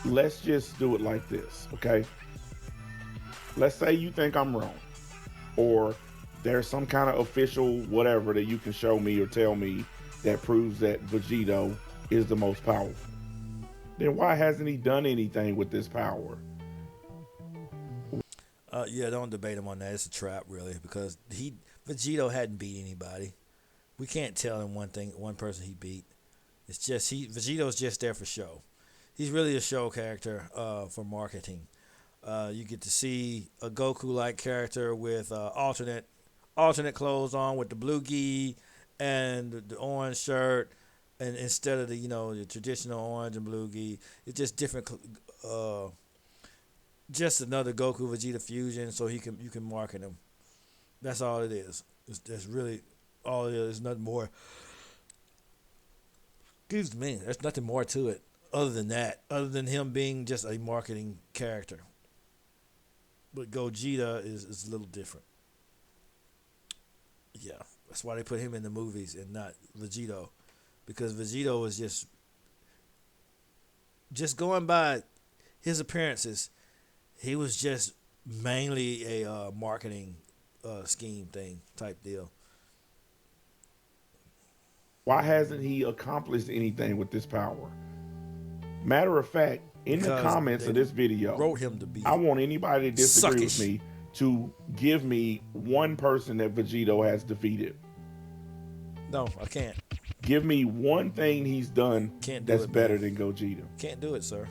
let's just do it like this, okay? Let's say you think I'm wrong, or there's some kind of official whatever that you can show me or tell me that proves that Vegito is the most powerful. Then why hasn't he done anything with this power? Yeah, don't debate him on that. It's a trap, really, because Vegito hadn't beat anybody. We can't tell him one person he beat. It's just Vegito's just there for show. He's really a show character for marketing. You get to see a Goku-like character with alternate clothes on with the blue gi and the orange shirt, and instead of the traditional orange and blue gi, it's just different. Just another Goku Vegeta fusion, so you can market him. That's all it is. That's really all it is. There's nothing more. Excuse me. There's nothing more to it other than that. Other than him being just a marketing character. But Gogeta is a little different. Yeah, that's why they put him in the movies and not Vegito, because Vegito was just going by his appearances. He was just mainly a marketing scheme thing type deal. Why hasn't he accomplished anything with this power? Matter of fact, in the comments of this video, wrote him to be. I want anybody to disagree suckish. with me to give me one person that Vegito has defeated. No, I can't. Give me one thing he's done that's better than Gogeta. Can't do it, sir.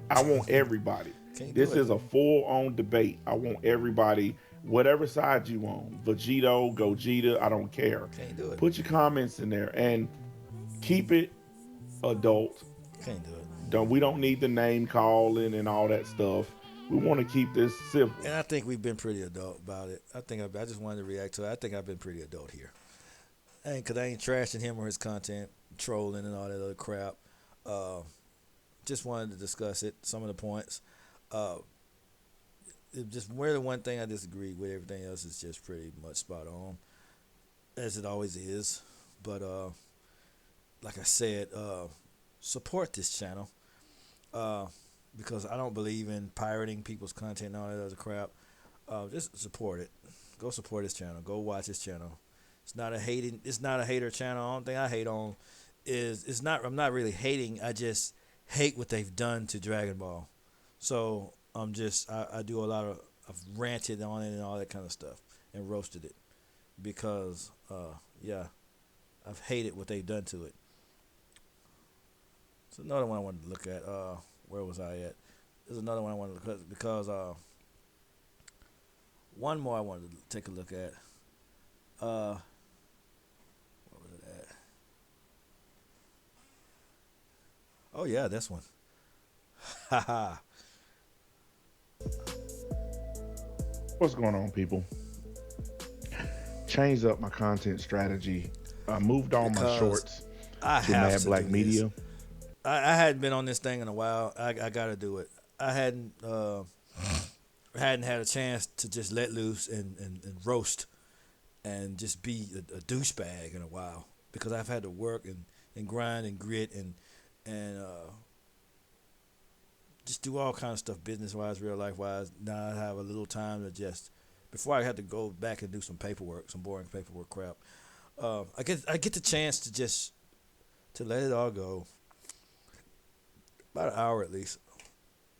I want everybody. This is a full-on debate. I want everybody, whatever side you on, Vegito, Gogeta, I don't care. Can't do it. Put your comments in there and keep it adult. Can't do it. We don't need the name calling and all that stuff. We want to keep this civil. And I think we've been pretty adult about it. I just wanted to react to it. I think I've been pretty adult here. Because I ain't trashing him or his content, trolling and all that other crap. Just wanted to discuss it, some of the points. Just where the one thing I disagree with, everything else is just pretty much spot on, as it always is. But like I said, support this channel because I don't believe in pirating people's content and all that other crap. Just support it. Go support his channel. Go watch his channel. It's not a hating. It's not a hater channel. The only thing I hate on is it's not. I'm not really hating. I just hate what they've done to Dragon Ball. So I'm just. I do a lot of. I've ranted on it and all that kind of stuff and roasted it because yeah, I've hated what they've done to it. So another one I wanted to look at. Where was I at? There's another one I wanted to look at because one more I wanted to take a look at. Where was it at? Oh yeah, this one. Haha. What's going on, people? Changed up my content strategy. I moved all my Because shorts I to have Mad to Black do Media. this. I hadn't been on this thing in a while. I got to do it. I hadn't had a chance to just let loose and roast and just be a douchebag in a while because I've had to work and grind and grit and just do all kinds of stuff business wise, real life wise. Now I have a little time to just before I have to go back and do some paperwork, some boring paperwork crap. I get the chance to just to let it all go, about an hour at least,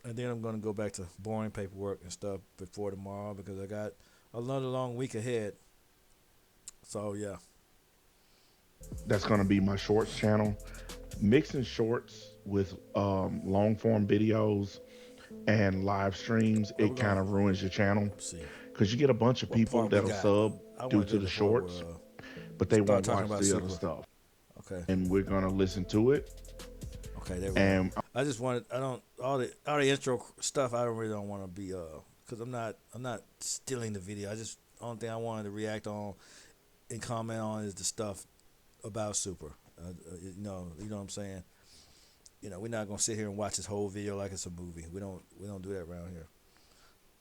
and then I'm gonna go back to boring paperwork and stuff before tomorrow because I got another long week ahead. So yeah, That's going to be my shorts channel. Mixing shorts with long form videos and live streams, well, we're it kind gonna of ruins your channel see because you get a bunch of what people part we that'll got. sub I due want to to do the the part where shorts, but they start won't talking watch about the other super. stuff. Okay, And we're going to listen to it. okay, there we go. And I just wanted. I don't all the intro stuff. I don't want to be because I'm not stealing the video. I just only thing I wanted to react on and comment on is the stuff about Super. You know what I'm saying. We're not gonna sit here and watch this whole video like it's a movie. We don't do that around here.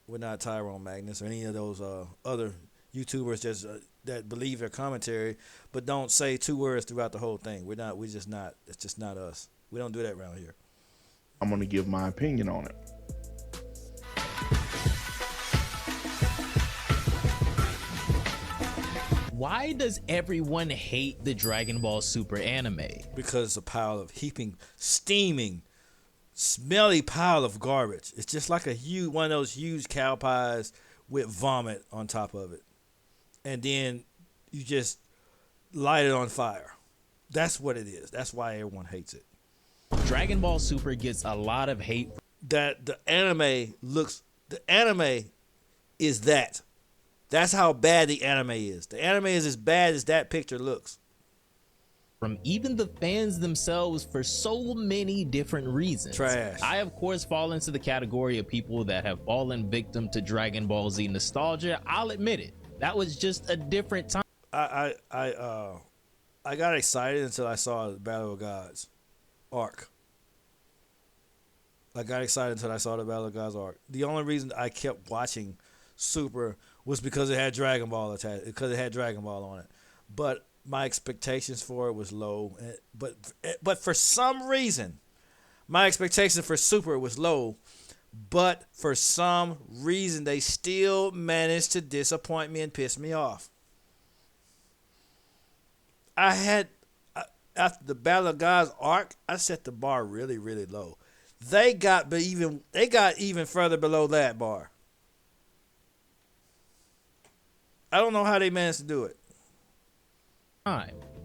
We're not Tyrone Magnus or any of those other YouTubers that believe their commentary but don't say two words throughout the whole thing. We're not. We just not. It's just not us. We don't do that around here. I'm going to give my opinion on it. Why does everyone hate the Dragon Ball Super anime? Because it's a pile of heaping, steaming, smelly pile of garbage. It's just like one of those huge cow pies with vomit on top of it, and then you just light it on fire. That's what it is. That's why everyone hates it. Dragon Ball Super gets a lot of hate. That the anime is that. That's how bad the anime is. The anime is as bad as that picture looks. From even the fans themselves for so many different reasons. Trash. I, of course, fall into the category of people that have fallen victim to Dragon Ball Z nostalgia. I'll admit it. That was just a different time. I got excited until I saw the Battle of Gods arc. I got excited until I saw the Battle of Gods arc. The only reason I kept watching Super was because it had Dragon Ball attached, because it had Dragon Ball on it. But my expectations for it was low. But for some reason, my expectation for Super was low. But for some reason, they still managed to disappoint me and piss me off. After the Battle of Gods arc, I set the bar really, really low. They got even further below that bar. I don't know how they managed to do it.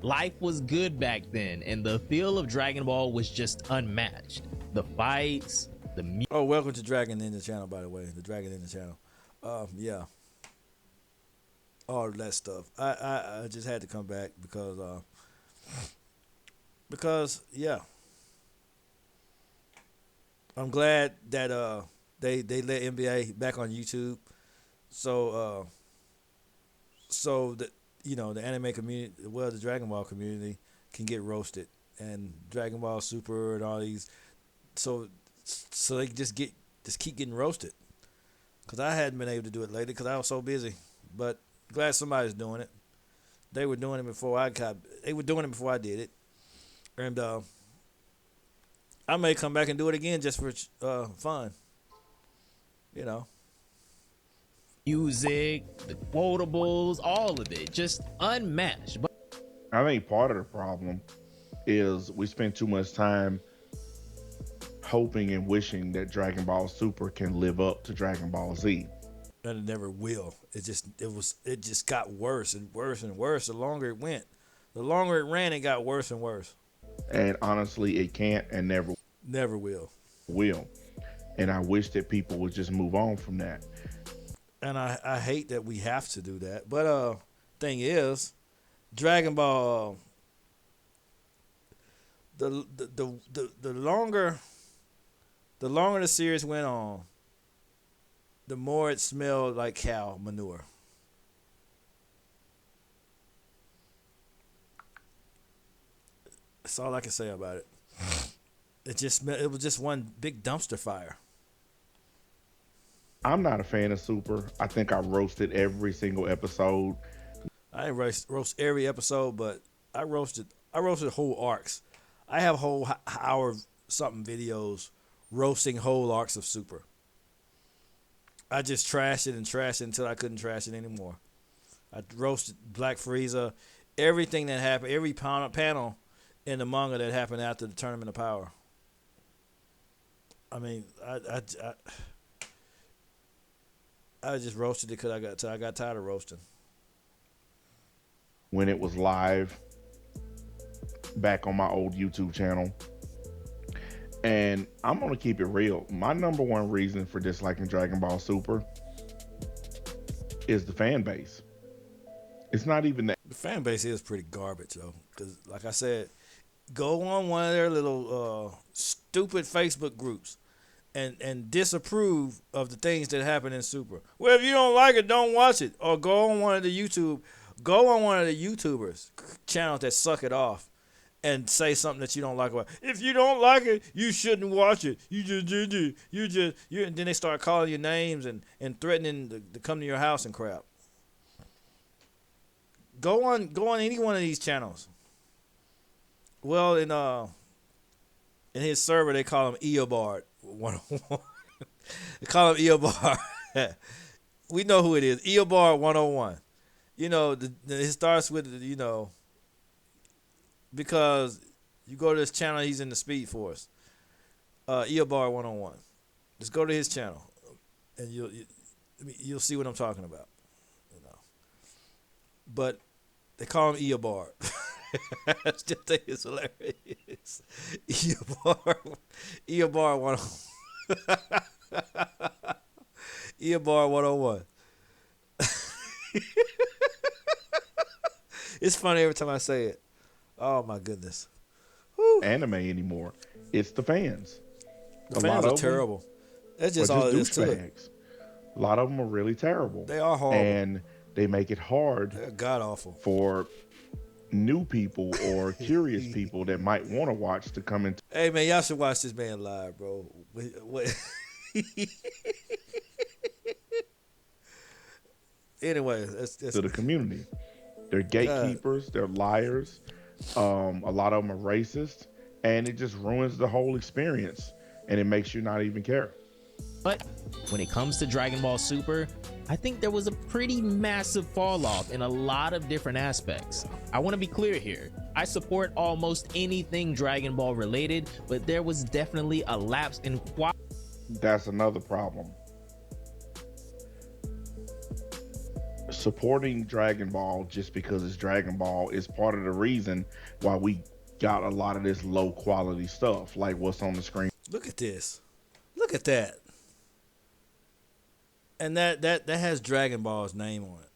Life was good back then, and the feel of Dragon Ball was just unmatched. The fights, the music. Oh, welcome to Dragon Ninja channel, by the way. The Dragon Ninja channel. Yeah. All of that stuff. I just had to come back because yeah. I'm glad that they let NBA back on YouTube. So that the anime community, the Dragon Ball community can get roasted, and Dragon Ball Super and all these, so they can just keep getting roasted. Cause I hadn't been able to do it lately because I was so busy. But glad somebody's doing it. They were doing it before I did it, and I may come back and do it again just for fun. music, the quotables, all of it, just unmatched. But I think part of the problem is we spend too much time hoping and wishing that Dragon Ball Super can live up to Dragon Ball Z. And it never will. It just got worse and worse and worse the longer it went. The longer it ran, it got worse and worse. And honestly, it can't and never Never will. will. And I wish that people would just move on from that. And I hate that we have to do that. But thing is, Dragon Ball the longer the series went on, the more it smelled like cow manure. That's all I can say about it. It was just one big dumpster fire. I'm not a fan of Super. I think I roasted every single episode. I didn't roast every episode, but I roasted whole arcs. I have whole hour something videos roasting whole arcs of Super. I just trashed it and trashed it until I couldn't trash it anymore. I roasted Black Frieza, everything that happened, every panel in the manga that happened after the Tournament of Power. I mean, I just roasted it because I got tired of roasting. When it was live back on my old YouTube channel. And I'm going to keep it real. My number one reason for disliking Dragon Ball Super is the fan base. It's not even that. The fan base is pretty garbage, though. Because, like I said, go on one of their little stupid Facebook groups and disapprove of the things that happen in Super. Well, if you don't like it, don't watch it. Or go on one of the YouTubers channels that suck it off and say something that you don't like about. If you don't like it, you shouldn't watch it. And then they start calling you names and threatening to come to your house and crap. Go on any one of these channels. Well, in his server they call him Eobard 101. They call him Eobard. We know who it is. Eobard 101. You know, it starts with, you know, because you go to this channel, he's in the Speed Force. Eobard 101. Just go to his channel, and you'll see what I'm talking about. You know, but they call him Eobard. I just think it's hilarious. Eobard 101. Eobard 101. It's funny every time I say it. Oh my goodness. Whew. Anime anymore. It's the fans. The fans are terrible. That's just all it is to it. A lot of them are really terrible. They are horrible. And they make it hard. They're god awful for new people or curious people that might want to watch to come into. Hey man, y'all should watch this man live, bro. Anyway, that's to the community. They're gatekeepers. They're liars. A lot of them are racist, and it just ruins the whole experience, and it makes you not even care. But when it comes to Dragon Ball Super, I think there was a pretty massive fall off in a lot of different aspects. I want to be clear here. I support almost anything Dragon Ball related, but there was definitely a lapse in quality. That's another problem. Supporting Dragon Ball just because it's Dragon Ball is part of the reason why we got a lot of this low quality stuff, like what's on the screen. Look at this. Look at that. And that has Dragon Ball's name on it.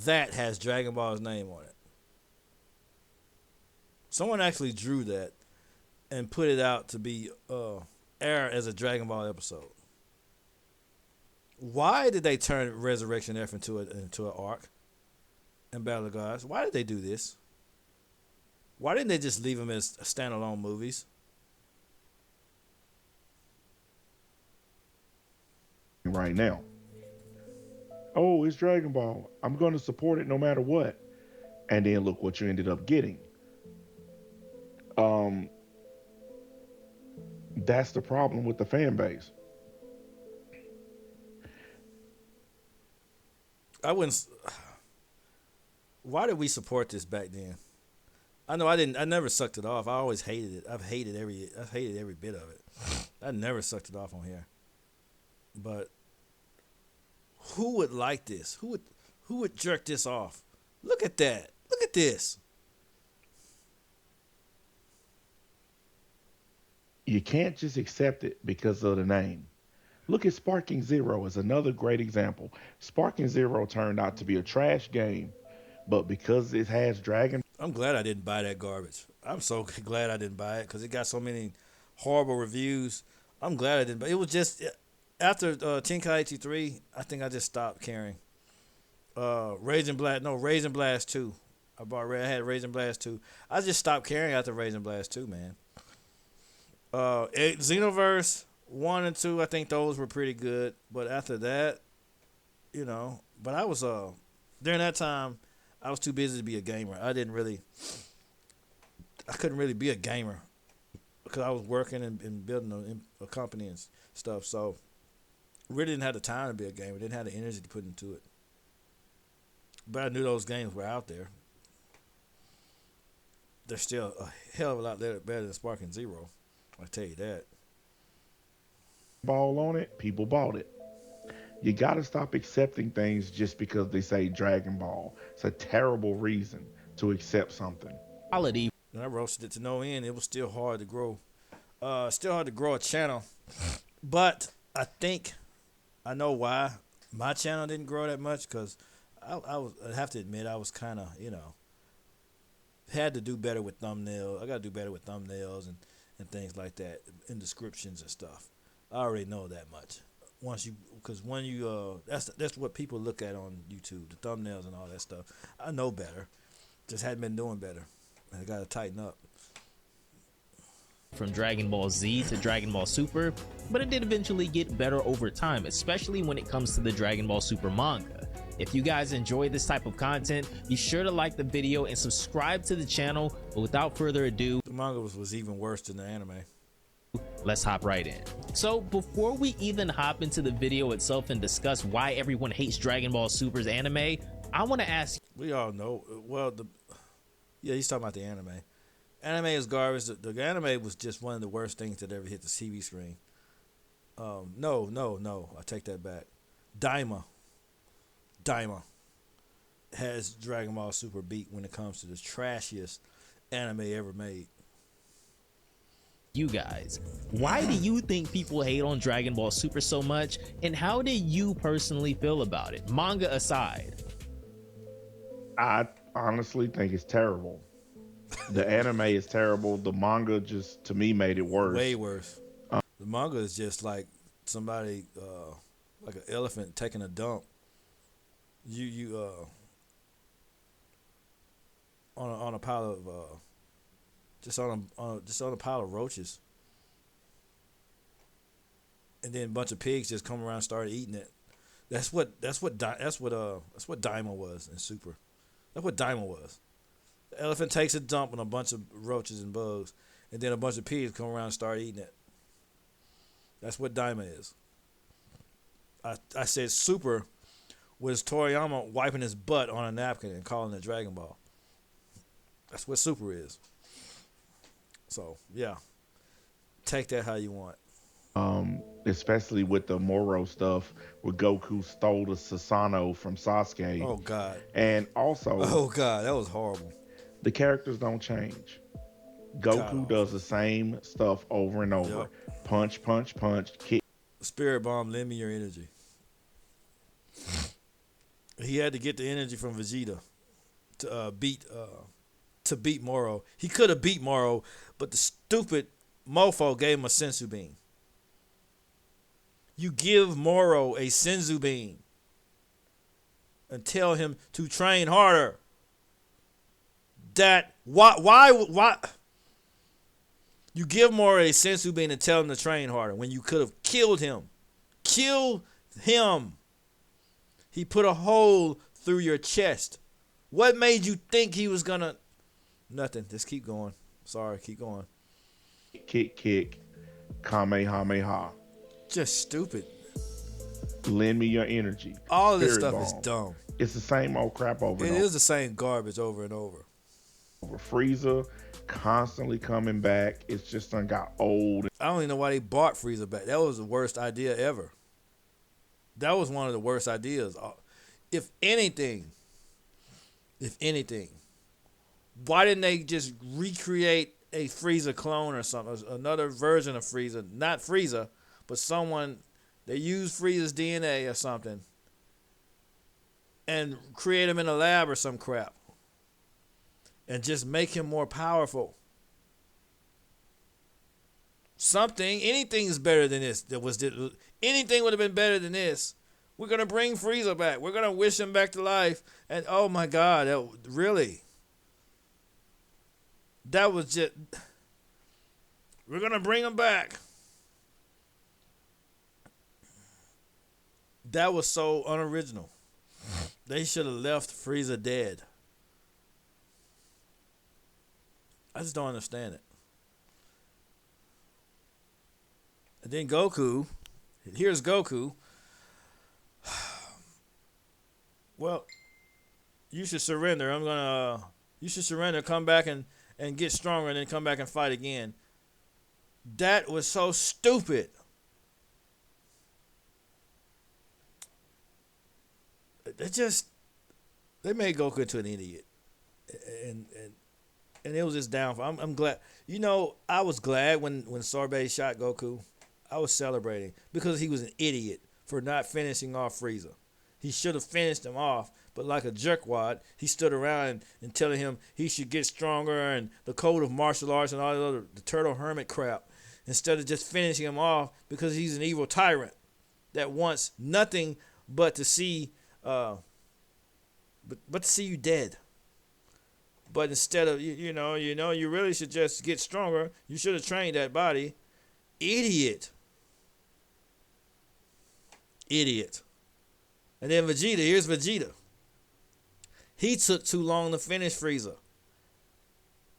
That has Dragon Ball's name on it. Someone actually drew that and put it out to be air as a Dragon Ball episode. Why did they turn Resurrection F into an arc in Battle of Gods? Why did they do this? Why didn't they just leave them as standalone movies? Right now. Oh, it's Dragon Ball. I'm going to support it no matter what. And then look what you ended up getting. That's the problem with the fan base. I wouldn't. Why did we support this back then? I know I didn't. I never sucked it off. I always hated it. I've hated every bit of it. I never sucked it off on here. But who would like this? Who would jerk this off? Look at that. Look at this. You can't just accept it because of the name. Look at Sparking Zero as another great example. Sparking Zero turned out to be a trash game, but because it has Dragon. I'm glad I didn't buy that garbage. I'm so glad I didn't buy it because it got so many horrible reviews. I'm glad I didn't buy it. It was just after Tenkaichi 3, I think I just stopped caring. Raging Blast 2. I had Raging Blast 2. I just stopped caring after Raging Blast 2, man. Xenoverse 1 and 2, I think those were pretty good. But after that, but I was during that time I was too busy to be a gamer. I couldn't really be a gamer because I was working and building a company and stuff. So really didn't have the time to be a gamer. Didn't have the energy to put into it. But I knew those games were out there. They're still a hell of a lot better than Sparking Zero. I tell you that. Ball on it, people bought it. You got to stop accepting things just because they say Dragon Ball. It's a terrible reason to accept something. Quality. When I roasted it to no end, it was still hard to grow. Still hard to grow a channel. But I think I know why my channel didn't grow that much because I have to admit I was kind of, had to do better with thumbnails. I got to do better with thumbnails and things like that in descriptions and stuff. I already know that much. Because when you that's what people look at on YouTube, the thumbnails and all that stuff. I know better, just hadn't been doing better. I got to tighten up. From Dragon Ball Z to Dragon Ball Super, but it did eventually get better over time, especially when it comes to the Dragon Ball Super manga. If you guys enjoy this type of content, be sure to like the video and subscribe to the channel. But without further ado, The manga was even worse than the anime. let's hop right in. So before we even hop into the video itself and discuss why everyone hates Dragon Ball Super's anime, I want to ask. We all know. Well, he's talking about the anime. Anime is garbage. The anime was just one of the worst things that ever hit the TV screen. No. I take that back. Daima has Dragon Ball Super beat when it comes to the trashiest anime ever made. You guys, why do you think people hate on Dragon Ball Super so much, and how do you personally feel about it, manga aside? I honestly think it's terrible. The anime is terrible. The manga just, to me, made it worse. Way worse. The manga is just like somebody, like an elephant taking a dump. On a pile of just on a pile of roaches, and then a bunch of pigs just come around and start eating it. That's what Daima was in Super. That's what Daima was. The elephant takes a dump on a bunch of roaches and bugs, and then a bunch of pigs come around and start eating it. That's what Daima is. I said Super was Toriyama wiping his butt on a napkin and calling it Dragon Ball. That's what Super is. So, yeah. Take that how you want. Especially with the Moro stuff, where Goku stole the Susanoo from Sasuke. Oh, God. And also, Oh, God, that was horrible. the characters don't change. Goku does the same stuff over and over. Yep. Punch, punch, punch, kick. Spirit Bomb, lend me your energy. He had to get the energy from Vegeta to beat Moro. He could have beat Moro, but the stupid mofo gave him a senzu bean. You give Moro a senzu bean and tell him to train harder. Why you give Moro a senzu bean and tell him to train harder when you could have killed him? Kill him. He put a hole through your chest. What made you think he was gonna? Nothing. Just keep going. Sorry, keep going. Kick, Kamehameha. Just stupid. Lend me your energy. All of this Spirit stuff is Bomb. dumb. It's the same old crap over It and is the same garbage over and over. over. Frieza constantly coming back. It's just done got old. I don't even know why they bought Frieza back. That was the worst idea ever. That was one of the worst ideas. If anything, why didn't they just recreate a Frieza clone or something, another version of Frieza, not Frieza, but someone, they use Frieza's DNA or something and create him in a lab or some crap and just make him more powerful. Something, anything is better than this. Anything would have been better than this. We're going to bring Frieza back. We're going to wish him back to life. And oh my God, really? That was just, we're going to bring him back. That was so unoriginal. They should have left Frieza dead. I just don't understand it. And then Goku, here's Goku. Well, you should surrender. You should surrender, come back and get stronger and then come back and fight again. That was so stupid. They made Goku into an idiot. And it was his downfall. I'm glad. You know, I was glad when Sorbet shot Goku. I was celebrating because he was an idiot for not finishing off Frieza. He should have finished him off, but like a jerkwad, he stood around and telling him he should get stronger and the code of martial arts and all the turtle hermit crap, instead of just finishing him off because he's an evil tyrant that wants nothing but to see but to see you dead. But instead of you really should just get stronger. You should have trained that body. Idiot. And then Vegeta, here's Vegeta. He took too long to finish Frieza.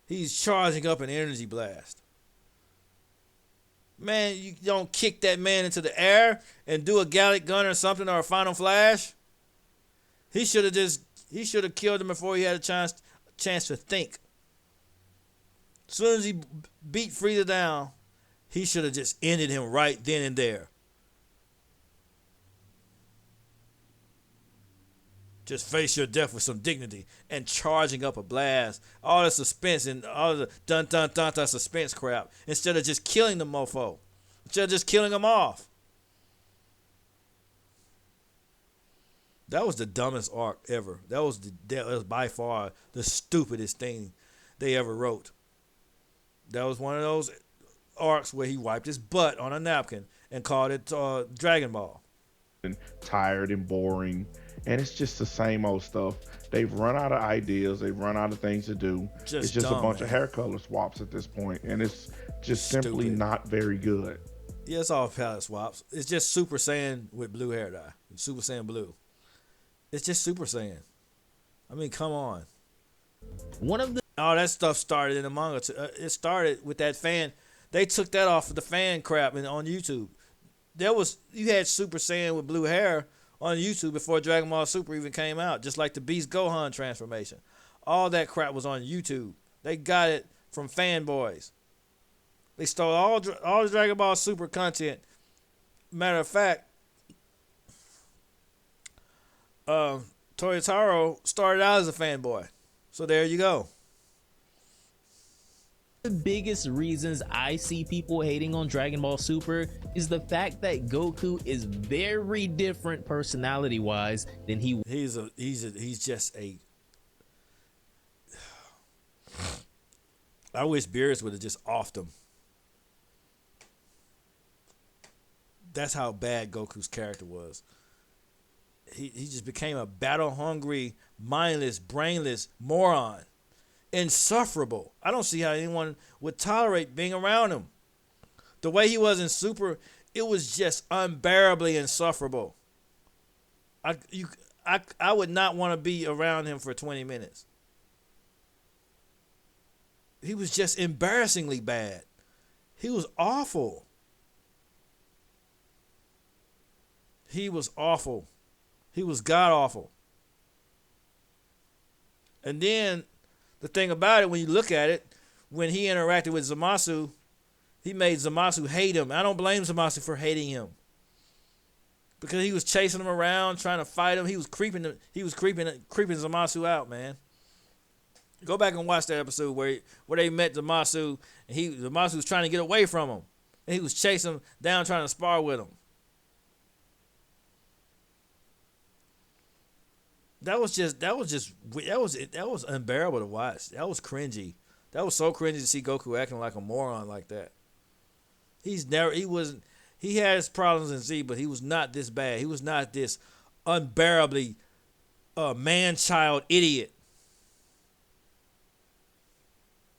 He's charging up an energy blast. Man, you don't kick that man into the air and do a Gallic Gun or something or a Final Flash. He should have killed him before he had a chance to think. As soon as he beat Frieza down, he should have just ended him right then and there. Just face your death with some dignity and charging up a blast. All the suspense and all the dun suspense crap. Instead of just killing the mofo. Instead of just killing him off. That was the dumbest arc ever. That was by far the stupidest thing they ever wrote. That was one of those arcs where he wiped his butt on a napkin and called it Dragon Ball. And tired and boring. And it's just the same old stuff. They've run out of ideas. They've run out of things to do. It's just dumb, a bunch of hair color swaps at this point. And it's just simply not very good. Yeah, it's all palette swaps. It's just Super Saiyan with blue hair dye. Super Saiyan blue. It's just Super Saiyan. I mean, come on. All that stuff started in the manga. It started with that fan. They took that off of the fan crap on YouTube. You had Super Saiyan with blue hair on YouTube before Dragon Ball Super even came out, just like the Beast Gohan transformation. All that crap was on YouTube. They got it from fanboys. They stole all the Dragon Ball Super content. Matter of fact, Toyotaro started out as a fanboy. So there you go. The biggest reasons I see people hating on Dragon Ball Super is the fact that Goku is very different personality wise than he's just a I wish Beerus would have just offed him. That's how bad Goku's character was. He just became a battle hungry, mindless, brainless moron. Insufferable. I don't see how anyone would tolerate being around him. The way he was in Super, it was just unbearably insufferable. I would not want to be around him for 20 minutes. He was just embarrassingly bad. He was awful. He was awful. He was god awful. And then the thing about it, when you look at it, when he interacted with Zamasu, he made Zamasu hate him. I don't blame Zamasu for hating him, because he was chasing him around, trying to fight him. He was creeping Zamasu out, man. Go back and watch that episode where they met Zamasu, and Zamasu was trying to get away from him, and he was chasing him down, trying to spar with him. That was unbearable to watch. That was cringy. That was so cringy to see Goku acting like a moron like that. He had his problems in Z, but he was not this bad. He was not this unbearably man-child idiot.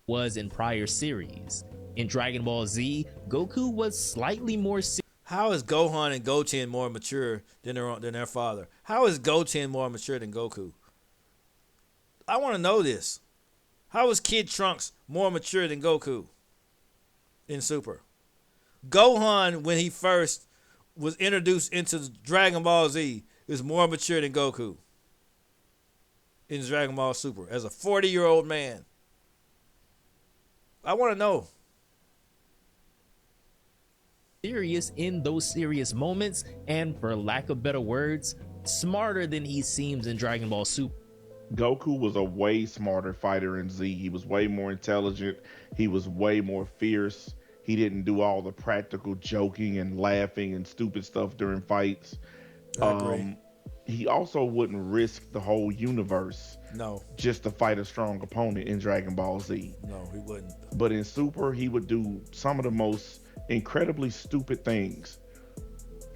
Was in prior series. In Dragon Ball Z, Goku was slightly more How is Gohan and Goten more mature than their father? How is Goten more mature than Goku? I want to know this. How is Kid Trunks more mature than Goku in Super? Gohan, when he first was introduced into Dragon Ball Z, is more mature than Goku in Dragon Ball Super as a 40-year-old man. I want to know. serious in those serious moments, and for lack of better words, smarter than he seems in Dragon Ball Super. Goku was a way smarter fighter in Z. He was way more intelligent. He was way more fierce. He didn't do all the practical joking and laughing and stupid stuff during fights. I agree. He also wouldn't risk the whole universe just to fight a strong opponent in Dragon Ball Z. No, he wouldn't. But in Super, he would do some of the most incredibly stupid things.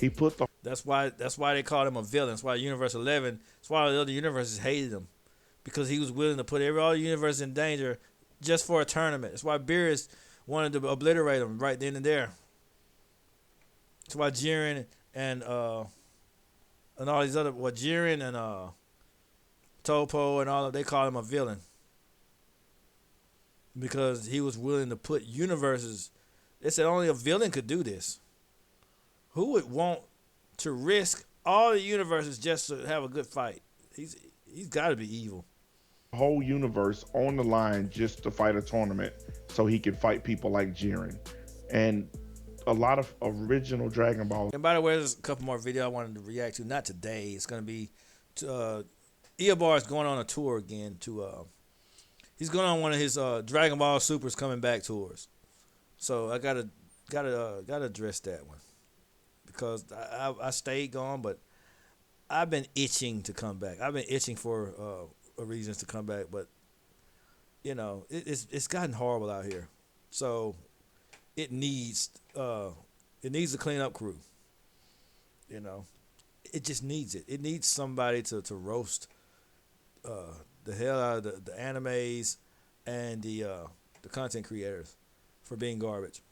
He put the That's why they called him a villain. That's why Universe 11. That's why the other universes hated him, because he was willing to put all the universe in danger just for a tournament. That's why Beerus wanted to obliterate him right then and there. That's why Jiren and all these other Jiren and Topo and all of, they call him a villain, because he was willing to put universes. They said only a villain could do this. Who would want to risk all the universes just to have a good fight? He's got to be evil. whole universe on the line just to fight a tournament so he could fight people like Jiren. And a lot of original Dragon Ball. And by the way, there's a couple more videos I wanted to react to. Not today. It's going to be Eobar is going on a tour again. He's going on one of his Dragon Ball Supers coming back tours. So I gotta address that one, because I stayed gone, but I've been itching to come back. I've been itching for reasons to come back, but you know it's gotten horrible out here. So it needs a cleanup crew. You know, it just needs it. It needs somebody to roast the hell out of the animes and the content creators for being garbage,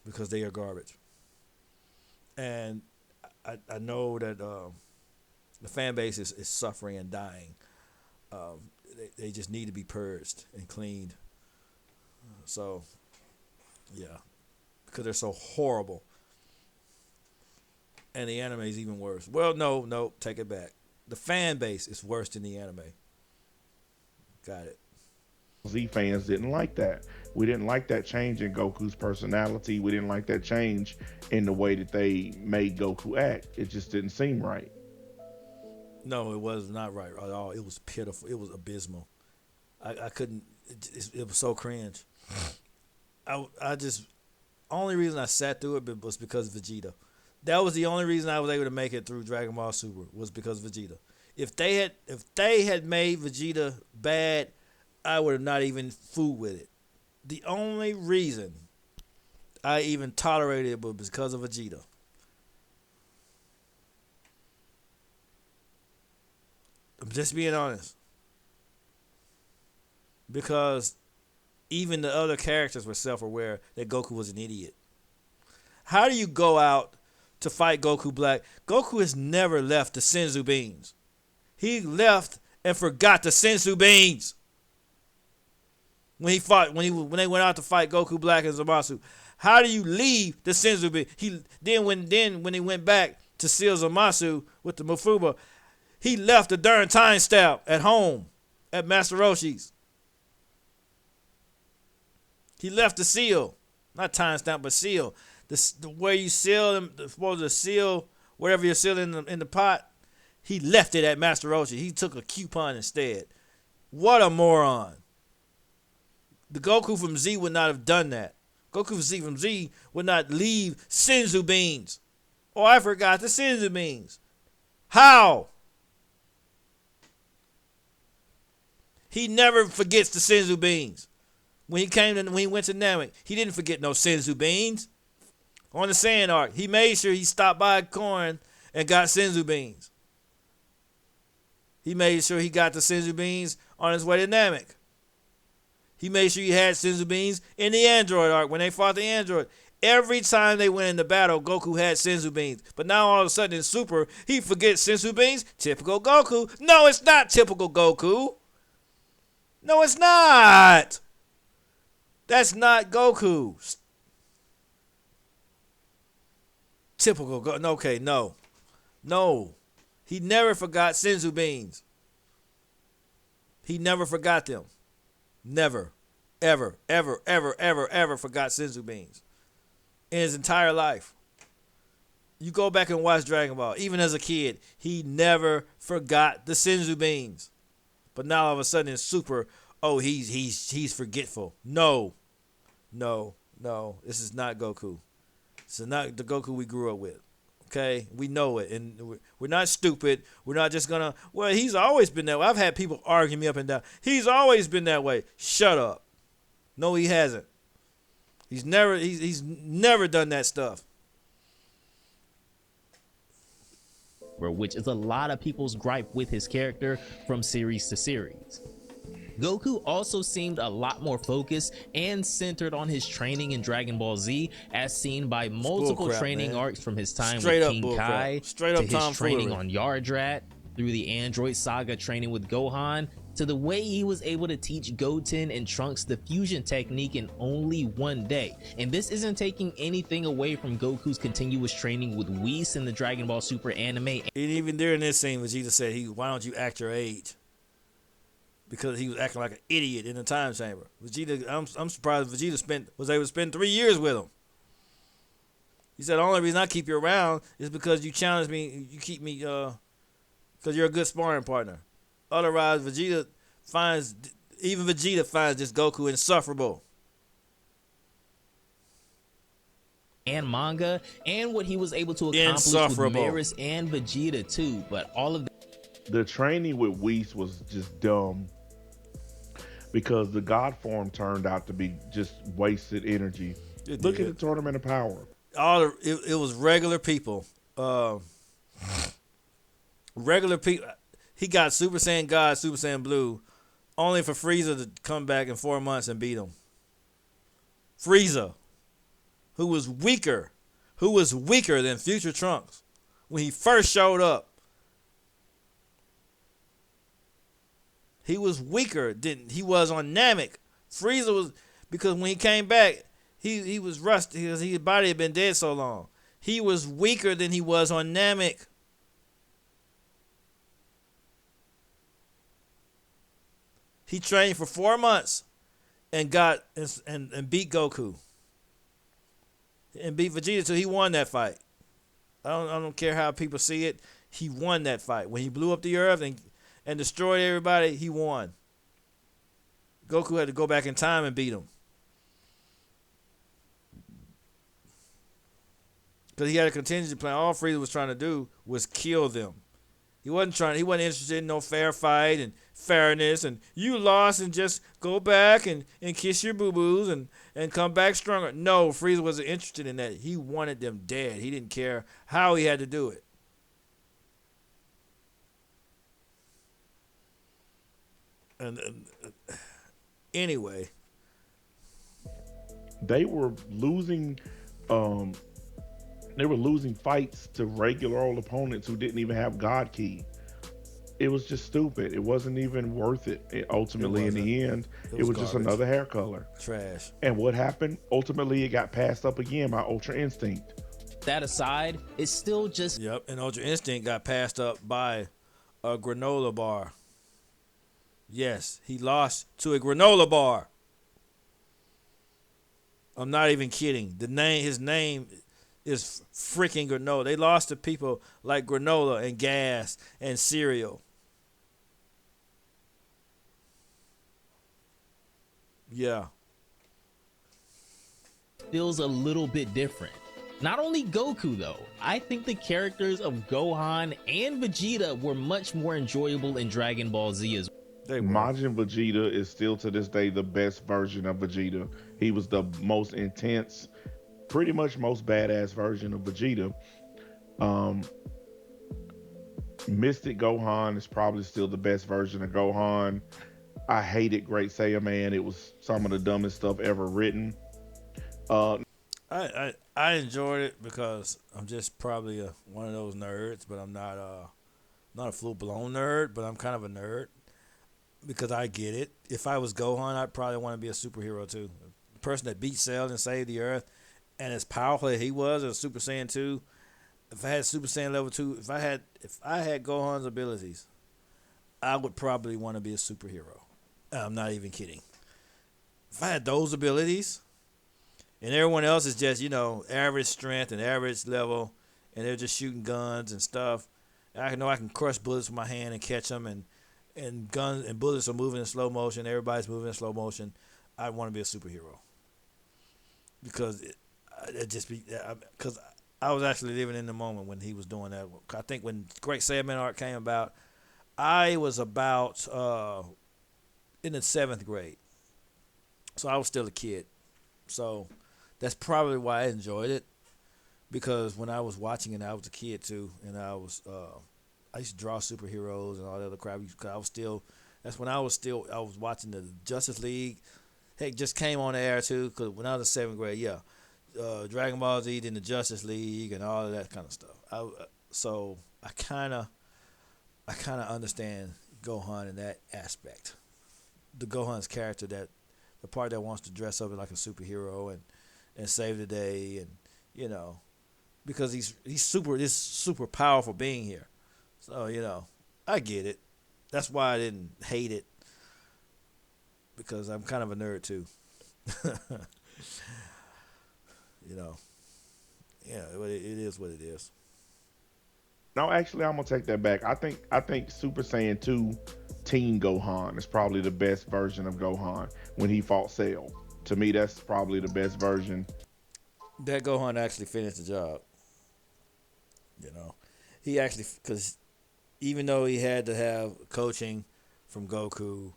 because they are garbage. And I know that the fan base is suffering and dying. They just need to be purged and cleaned. So, yeah, because they're so horrible. And the anime is even worse. Well, no, take it back. The fan base is worse than the anime. Got it. Z fans didn't like that. We didn't like that change in Goku's personality. We didn't like that change in the way that they made Goku act. It just didn't seem right. No, it was not right at all. It was pitiful. It was abysmal. I couldn't. It was so cringe. I just, only reason I sat through it was because of Vegeta. That was the only reason I was able to make it through Dragon Ball Super, was because of Vegeta. If they had made Vegeta bad, I would have not even fooled with it. The only reason I even tolerated it was because of Vegeta. I'm just being honest. Because even the other characters were self-aware that Goku was an idiot. How do you go out to fight Goku Black? Goku has never left the Senzu beans. He left and forgot the Senzu beans when they went out to fight Goku Black and Zamasu. How do you leave the Senzu beans? When he went back to seal Zamasu with the Mafuba, he left the darn time stamp at home at Master Roshi's. He left the seal, not timestamp, but seal. The where you seal them, supposed to seal whatever you're sealing in the pot. He left it at Master Roshi. He took a coupon instead. What a moron! The Goku from Z would not have done that. Goku from Z would not leave Senzu beans. Oh, I forgot the Senzu beans. How? He never forgets the Senzu beans. When he went to Namek, he didn't forget no Senzu beans. On the Saiyan arc, he made sure he stopped by Corn and got Senzu beans. He made sure he got the Senzu beans on his way to Namek. He made sure he had Senzu beans in the Android arc when they fought the Android. Every time they went into battle, Goku had Senzu beans. But now all of a sudden in Super, he forgets Senzu beans. Typical Goku. No, it's not typical Goku. No, it's not. That's not Goku. Typical Goku. Okay, no. No. He never forgot Senzu beans. He never forgot them. Never. Ever, ever, ever, ever, ever forgot Senzu beans. In his entire life. You go back and watch Dragon Ball. Even as a kid, he never forgot the Senzu beans. But now all of a sudden in Super, oh, he's forgetful. No. This is not Goku. This is not the Goku we grew up with. Okay? We know it. And we're not stupid. We're not just gonna, well, he's always been that way. I've had people argue me up and down. He's always been that way. Shut up. No, he hasn't. He's never done that stuff. Which is a lot of people's gripe with his character from series to series. Goku also seemed a lot more focused and centered on his training in Dragon Ball Z, as seen by multiple training arcs from his time with King Kai, to his training on Yardrat, through the Android Saga training with Gohan, to the way he was able to teach Goten and Trunks the fusion technique in only one day. And this isn't taking anything away from Goku's continuous training with Whis in the Dragon Ball Super anime. And even during this scene, Vegeta said, why don't you act your age? Because he was acting like an idiot in the time chamber. Vegeta, I'm surprised Vegeta was able to spend 3 years with him. He said, the only reason I keep you around is because you challenge me, you keep me, because you're a good sparring partner. Otherwise, Vegeta finds this Goku insufferable. And manga, and what he was able to accomplish with Maris and Vegeta too. But all of the training with Whis was just dumb, because the God form turned out to be just wasted energy. Look at the Tournament of Power. It was regular people. Regular people. He got Super Saiyan God, Super Saiyan Blue, only for Frieza to come back in 4 months and beat him. Frieza, who was weaker than Future Trunks when he first showed up. He was weaker than he was on Namek. Frieza was, because when he came back, he was rusty because his body had been dead so long. He was weaker than he was on Namek. He trained for 4 months and got and beat Goku and beat Vegeta, so he won that fight. I don't care how people see it. He won that fight when he blew up the earth and destroyed everybody. He won. Goku had to go back in time and beat him because he had a contingency plan. All Frieza was trying to do was kill them. He wasn't interested in no fair fight and fairness and you lost and just go back and kiss your boo-boos and come back stronger. No, Frieza wasn't interested in that. He wanted them dead. He didn't care how he had to do it. And anyway, they were losing fights to regular old opponents who didn't even have God Ki. It was just stupid. It wasn't even worth it. Ultimately, in the end, it was just another hair color. Trash. And what happened? Ultimately, it got passed up again by Ultra Instinct. That aside, it's still just... Yep, and Ultra Instinct got passed up by a granola bar. Yes, he lost to a granola bar. I'm not even kidding. His name is freaking granola. They lost to people like granola and gas and cereal. Yeah. Feels a little bit different. Not only Goku though, I think the characters of Gohan and Vegeta were much more enjoyable in Dragon Ball Z as well. They were. Majin Vegeta is still to this day the best version of Vegeta. He was the most intense, pretty much most badass version of Vegeta. Um, Mystic Gohan is probably still the best version of Gohan. I hated Great Saiyaman. It was some of the dumbest stuff ever written. Uh, I enjoyed it because I'm just probably one of those nerds, but I'm not a full blown nerd, but I'm kind of a nerd because I get it. If I was Gohan, I'd probably want to be a superhero too. The person that beat Cell and saved the Earth, and as powerful as he was as Super Saiyan 2, if I had Super Saiyan level 2, if I had Gohan's abilities, I would probably want to be a superhero. I'm not even kidding. If I had those abilities, and everyone else is just, average strength and average level, and they're just shooting guns and stuff, and I know I can crush bullets with my hand and catch them, and guns and bullets are moving in slow motion, everybody's moving in slow motion, I'd want to be a superhero. Because because I was actually living in the moment when he was doing that. I think when Great Saiyaman arc came about, I was about in the 7th grade. So I was still a kid. So that's probably why I enjoyed it. Because when I was watching it, I was a kid too. And I used to draw superheroes and all that other crap. That's when I was watching the Justice League. Heck, just came on the air too. Because when I was in 7th grade, yeah. Dragon Ball Z, then the Justice League and all of that kind of stuff. So I kind of understand Gohan in that aspect. The Gohan's character, that the part that wants to dress up like a superhero and save the day, and because he's super powerful being here. So I get it. That's why I didn't hate it, because I'm kind of a nerd too. Yeah, it is what it is. no, actually, I'm gonna take that back. I think Super Saiyan 2 Teen Gohan is probably the best version of Gohan when he fought Cell. To me, that's probably the best version. That Gohan actually finished the job. He actually, because even though he had to have coaching from Goku,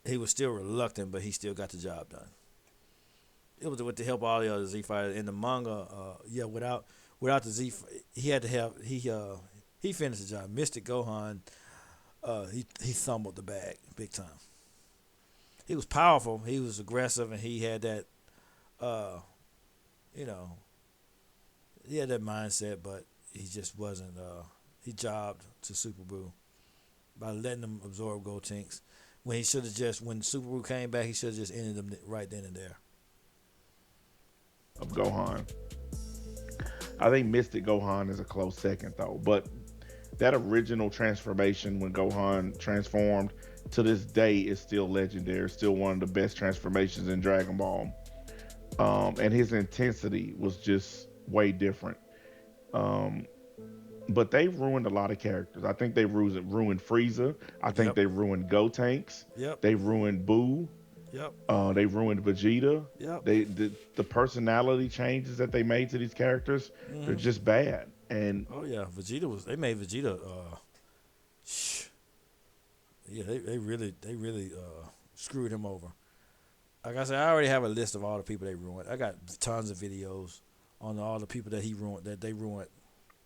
he was still reluctant, but he still got the job done. It was with the help of all the other Z fighters in the manga. Without the Z, he had to have he finished the job. Mystic Gohan, he fumbled the bag big time. He was powerful, he was aggressive, and he had that, he had that mindset, but he just wasn't. He jobbed to Super Buu by letting him absorb Gotenks. When Super Buu came back, he should have just ended them right then and there. Of Gohan, I think Mystic Gohan is a close second though. But that original transformation when Gohan transformed to this day is still legendary. Still one of the best transformations in Dragon Ball. And his intensity was just way different. But they ruined a lot of characters. I think they ruined Frieza. I think they ruined Gotenks. Yep. They ruined Boo. Yep. They ruined Vegeta. Yep. The personality changes that they made to these characters, they're just bad. And oh yeah, they made Vegeta. Yeah, they really screwed him over. Like I said, I already have a list of all the people they ruined. I got tons of videos on all the people that they ruined.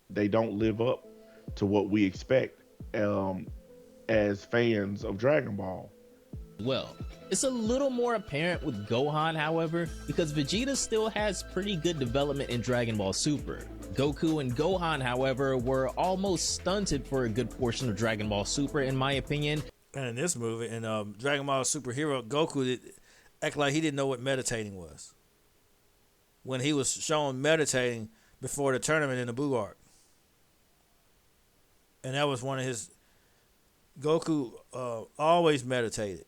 They don't live up to what we expect as fans of Dragon Ball. Well, it's a little more apparent with Gohan, however, because Vegeta still has pretty good development in Dragon Ball Super. Goku and Gohan, however, were almost stunted for a good portion of Dragon Ball Super, in my opinion. And in this movie, in Dragon Ball Superhero, Goku act like he didn't know what meditating was when he was shown meditating before the tournament in the Buu arc. And that was one of his. Goku always meditated.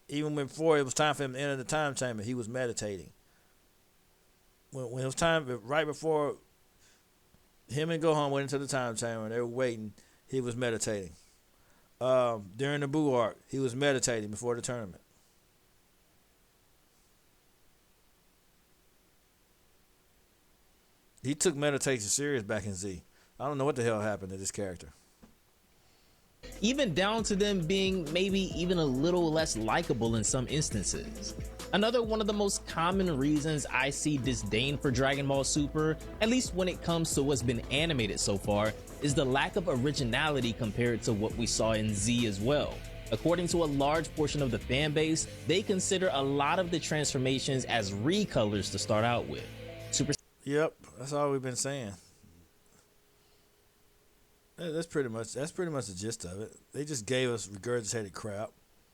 Even before it was time for him to enter the time chamber, he was meditating. When it was time, right before him and Gohan went into the time chamber and they were waiting, he was meditating. During the Buu arc, he was meditating before the tournament. He took meditation serious back in Z. I don't know what the hell happened to this character. Even down to them being maybe even a little less likable in some instances. Another one of the most common reasons I see disdain for Dragon Ball Super, at least when it comes to what's been animated so far, is the lack of originality compared to what we saw in Z as well. According to a large portion of the fan base, they consider a lot of the transformations as recolors to start out with. Yep, that's all we've been saying. That's pretty much the gist of it. They just gave us regurgitated crap.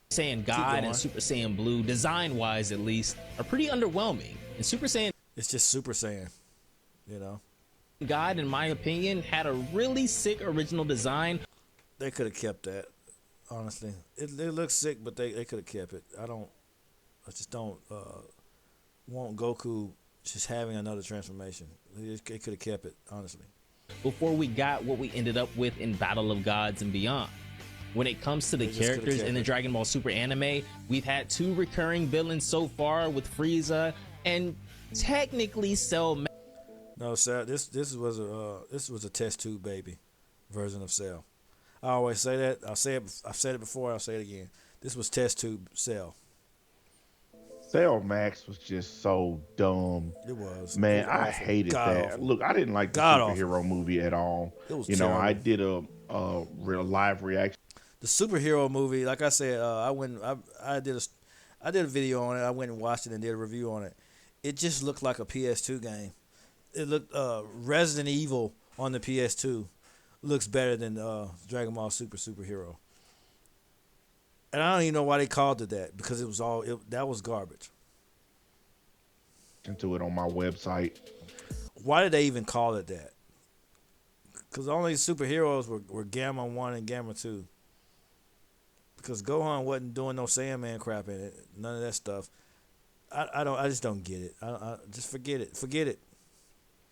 Saiyan God and Super Saiyan Blue, design-wise at least, are pretty underwhelming. And Super Saiyan, it's just Super Saiyan, you know. God, in my opinion, had a really sick original design. They could have kept that, honestly. It looks sick, but they could have kept it. I just don't want Goku just having another transformation. They could have kept it, honestly. Before we got what we ended up with in Battle of Gods and beyond. When it comes to the characters in the Dragon Ball Super anime, we've had 2 recurring villains so far with Frieza and technically Cell. No, Cell. This was a test tube baby version of Cell. I always say that. I've said it before. I'll say it again. This was test tube Cell. Cell Max was just so dumb. It was. Man, it was I hated that. awful. Look, I didn't like the superhero movie at all. It was terrible. I terrible. did a real live reaction. The superhero movie, like I said, I did a video on it. I went and watched it and did a review on it. It just looked like a PS2 game. It looked Resident Evil on the PS2 looks better than Dragon Ball Superhero. And I don't even know why they called it that, because that was garbage. Into it on my website. Why did they even call it that? Because the only superheroes were Gamma 1 and Gamma 2. Because Gohan wasn't doing no Sandman crap in it. None of that stuff. I just don't get it. I just forget it. Forget it.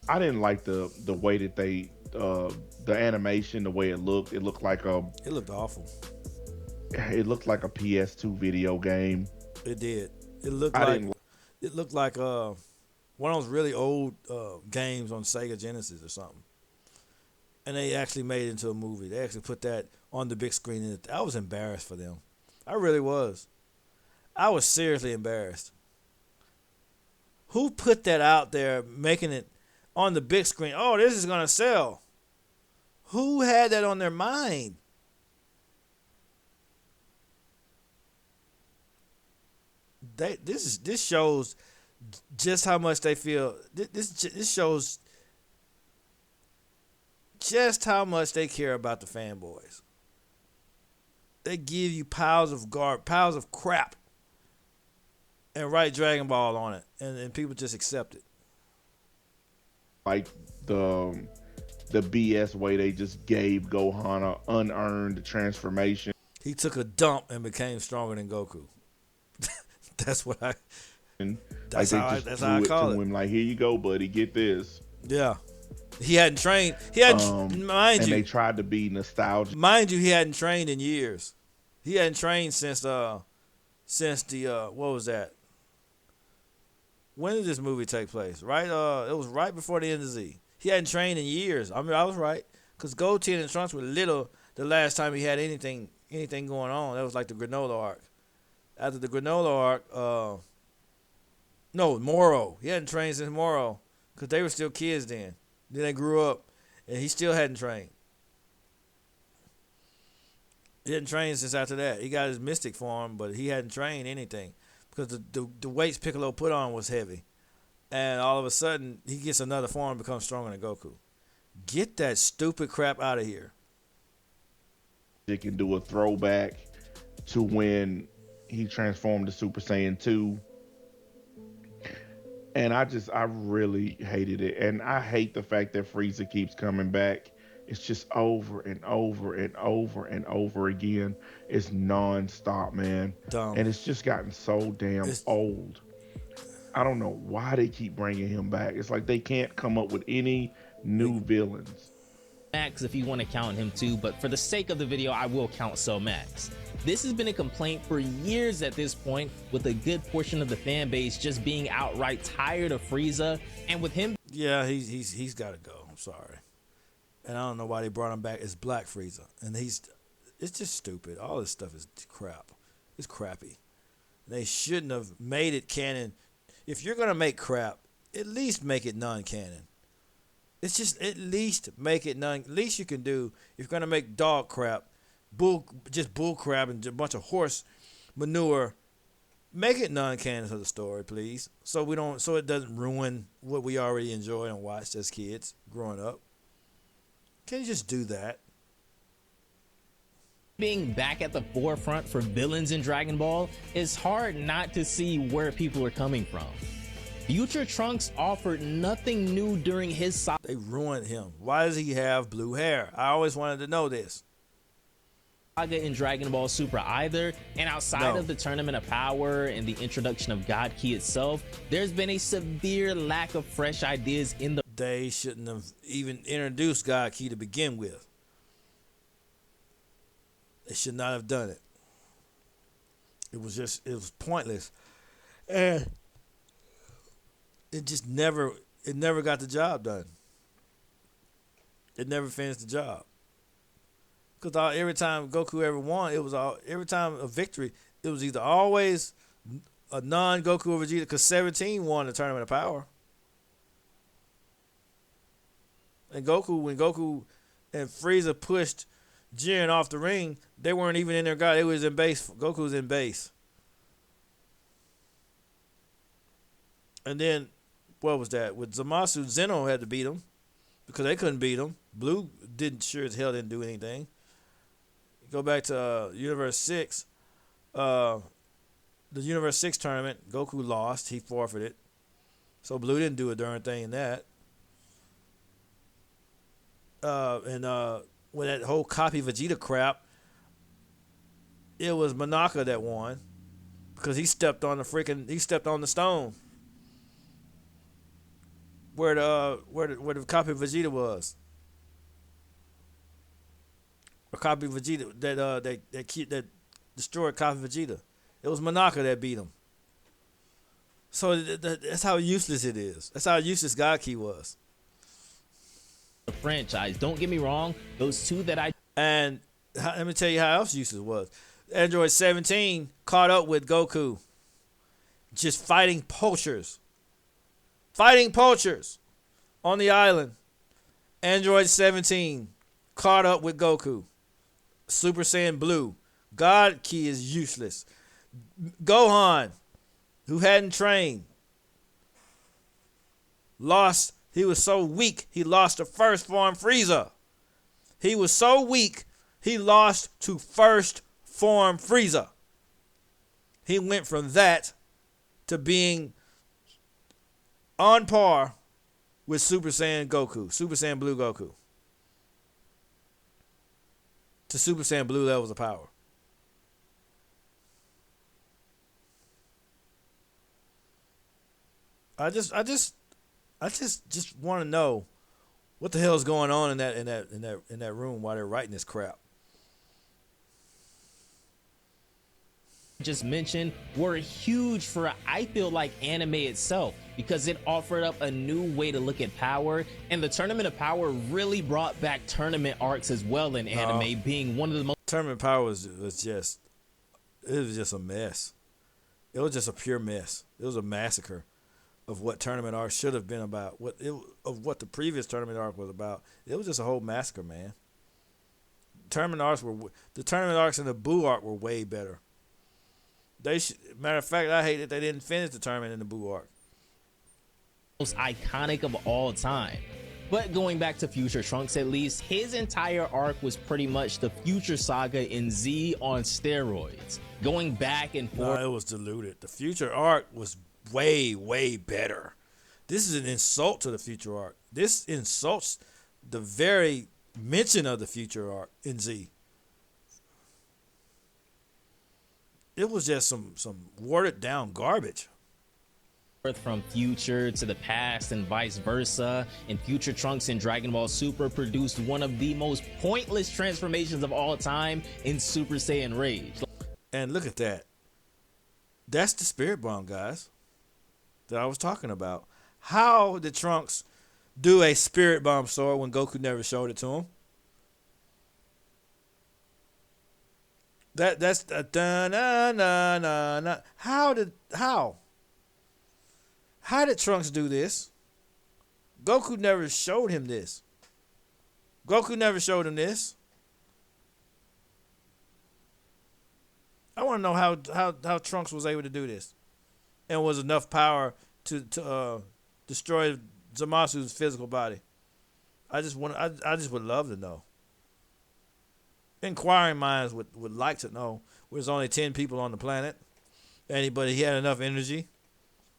I didn't like the way that they the animation, the way it looked. It looked like It looked awful. It looked like a PS2 video game. It did. It looked like one of those really old games on Sega Genesis or something. And they actually made it into a movie. They actually put that on the big screen. I was embarrassed for them. I really was. I was seriously embarrassed. Who put that out there, making it on the big screen? Oh, this is gonna sell. Who had that on their mind? This shows just how much they feel. This shows just how much they care about the fanboys. They give you piles of crap, and write Dragon Ball on it, and people just accept it. Like the BS way they just gave Gohan an unearned transformation. He took a dump and became stronger than Goku. That's what I. That's how I call it. Him, like, here you go, buddy, get this. Yeah, he hadn't trained. Mind you, they tried to be nostalgic. Mind you, he hadn't trained in years. He hadn't trained since the what was that? When did this movie take place? Right, it was right before the end of Z. He hadn't trained in years. I mean, I was right, because Goten and Trunks were little the last time he had anything going on. That was like the Granola arc. After the Granola arc, no, Moro. He hadn't trained since Moro, because they were still kids then. Then they grew up, and he still hadn't trained. He hadn't trained since after that. He got his mystic form, but he hadn't trained anything, because the weights Piccolo put on was heavy. And all of a sudden, he gets another form and becomes stronger than Goku. Get that stupid crap out of here. They can do a throwback to when he transformed to Super Saiyan 2. And I really hated it. And I hate the fact that Frieza keeps coming back. It's just over and over and over and over again. It's nonstop, man. Dumb. And it's just gotten so damn It's old. I don't know why they keep bringing him back. It's like they can't come up with any they, new villains. Max if you want to count him too, but for the sake of the video, I will count So Max. This has been a complaint for years at this point, with a good portion of the fan base just being outright tired of Frieza, and with him. yeah, he's got to go. I'm sorry, and I don't know why they brought him back as Black Frieza, and it's just stupid. All this stuff is crap. It's crappy. They shouldn't have made it canon. If you're gonna make crap, at least make it non-canon. It's just at least make it non. At least you can do if you're gonna make dog crap, bull crap and a bunch of horse manure. Make it non-canon to the story, please, so it doesn't ruin what we already enjoyed and watched as kids growing up. Can you just do that? Being back at the forefront for villains in Dragon Ball, it's hard not to see where people are coming from. Future Trunks offered nothing new during his saga. They ruined him. Why does he have blue hair? I always wanted to know this. In Dragon Ball Super either, and outside of the Tournament of Power and the introduction of God Ki itself, there's been a severe lack of fresh ideas in the. They shouldn't have even introduced God Ki to begin with. They should not have done it. It was pointless. And it never got the job done. It never finished the job. Because every time Goku ever won, every time a victory, it was either always a non-Goku or Vegeta, because 17 won the Tournament of Power. And when Goku and Frieza pushed Jiren off the ring, they weren't even in their guard. They was in base. Goku was in base. And then, what was that? With Zamasu, Zeno had to beat him because they couldn't beat him. Blue sure as hell didn't do anything. Go back to Universe 6. The Universe 6 tournament, Goku lost. He forfeited. So Blue didn't do a darn thing in that. When that whole copy Vegeta crap, it was Monaka that won because he stepped on the stone where the copy of Vegeta was. A copy of Vegeta that destroyed copy of Vegeta. It was Monaka that beat him. So that's how useless it is. That's how useless God Ki was. The franchise. Don't get me wrong, those two that I. And let me tell you how else useless it was. Android 17 caught up with Goku, just fighting poachers on the island. Android 17 caught up with Goku. Super Saiyan Blue. God Ki is useless. Gohan, who hadn't trained, lost. He was so weak, he lost to first form Frieza. He was so weak, he lost to first form Frieza. He went from that to being on par with Super Saiyan Goku, Super Saiyan Blue Goku. To Super Saiyan Blue levels of power. I just want to know what the hell is going on in that room while they're writing this crap. Just mentioned were huge for, I feel like, anime itself, because it offered up a new way to look at power, and the Tournament of Power really brought back tournament arcs as well in anime, being one of the most. Tournament of Power was just a mess. It was just a pure mess. It was a massacre of what tournament arc should have been about. Of what the previous tournament arc was about. It was just a whole massacre, man. The tournament arcs and the Buu arc were way better. Matter of fact, I hate that they didn't finish the tournament in the Buu arc. Most iconic of all time. But going back to Future Trunks, at least, his entire arc was pretty much the Future Saga in Z on steroids. Going back and forth. No, it was diluted. The Future arc was way, way better. This is an insult to the Future arc. This insults the very mention of the future arc in Z. It was just some watered down garbage. From future to the past and vice versa, and Future Trunks in Dragon Ball Super produced one of the most pointless transformations of all time in Super Saiyan Rage. And look at that. That's the Spirit Bomb, guys, that I was talking about. How did Trunks do a Spirit Bomb sword when Goku never showed it to him? That's a da-na-na-na-na. How did Trunks do this? Goku never showed him this. Goku never showed him this. I want to know how Trunks was able to do this, and was enough power to destroy Zamasu's physical body. I just would love to know. Inquiring minds would like to know. There's only 10 people on the planet, but he had enough energy.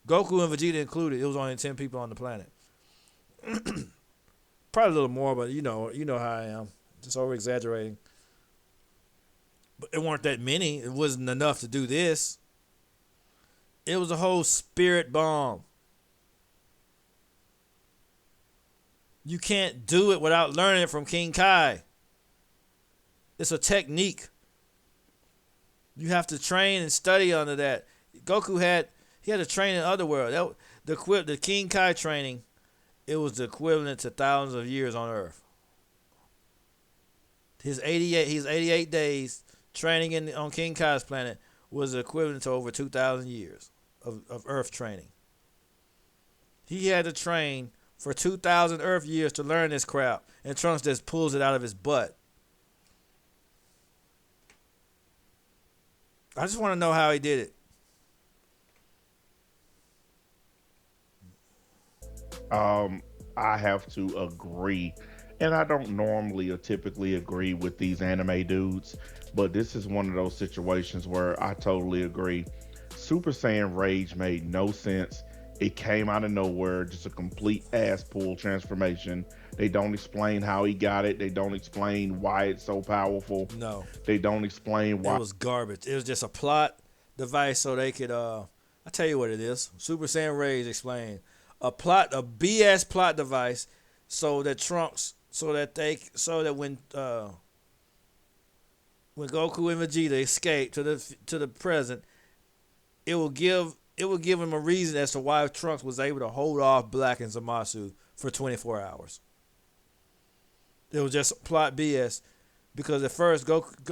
Goku and Vegeta included, it was only 10 people on the planet. Probably a little more, but you know how I am. Just over exaggerating. But it weren't that many. It wasn't enough to do this. It was a whole spirit bomb. You can't do it without learning it from King Kai. It's a technique. You have to train and study under that. Goku had to train in Otherworld. The King Kai training, it was the equivalent to thousands of years on Earth. His 88 days training on King Kai's planet was equivalent to over 2,000 years of Earth training. He had to train for 2,000 Earth years to learn this crap, and Trunks just pulls it out of his butt. I just want to know how he did it. I have to agree, and I don't normally or typically agree with these anime dudes, but this is one of those situations where I totally agree. Super Saiyan Rage made no sense. It came out of nowhere, just a complete ass pull transformation. They don't explain how he got it. They don't explain why it's so powerful. No. They don't explain why. It was garbage. It was just a plot device so they could, I'll tell you what it is. Super Saiyan Rage explained. A BS plot device so that Trunks, so that when Goku and Vegeta escape to the present, it will give him a reason as to why Trunks was able to hold off Black and Zamasu for 24 hours. It was just plot BS because at first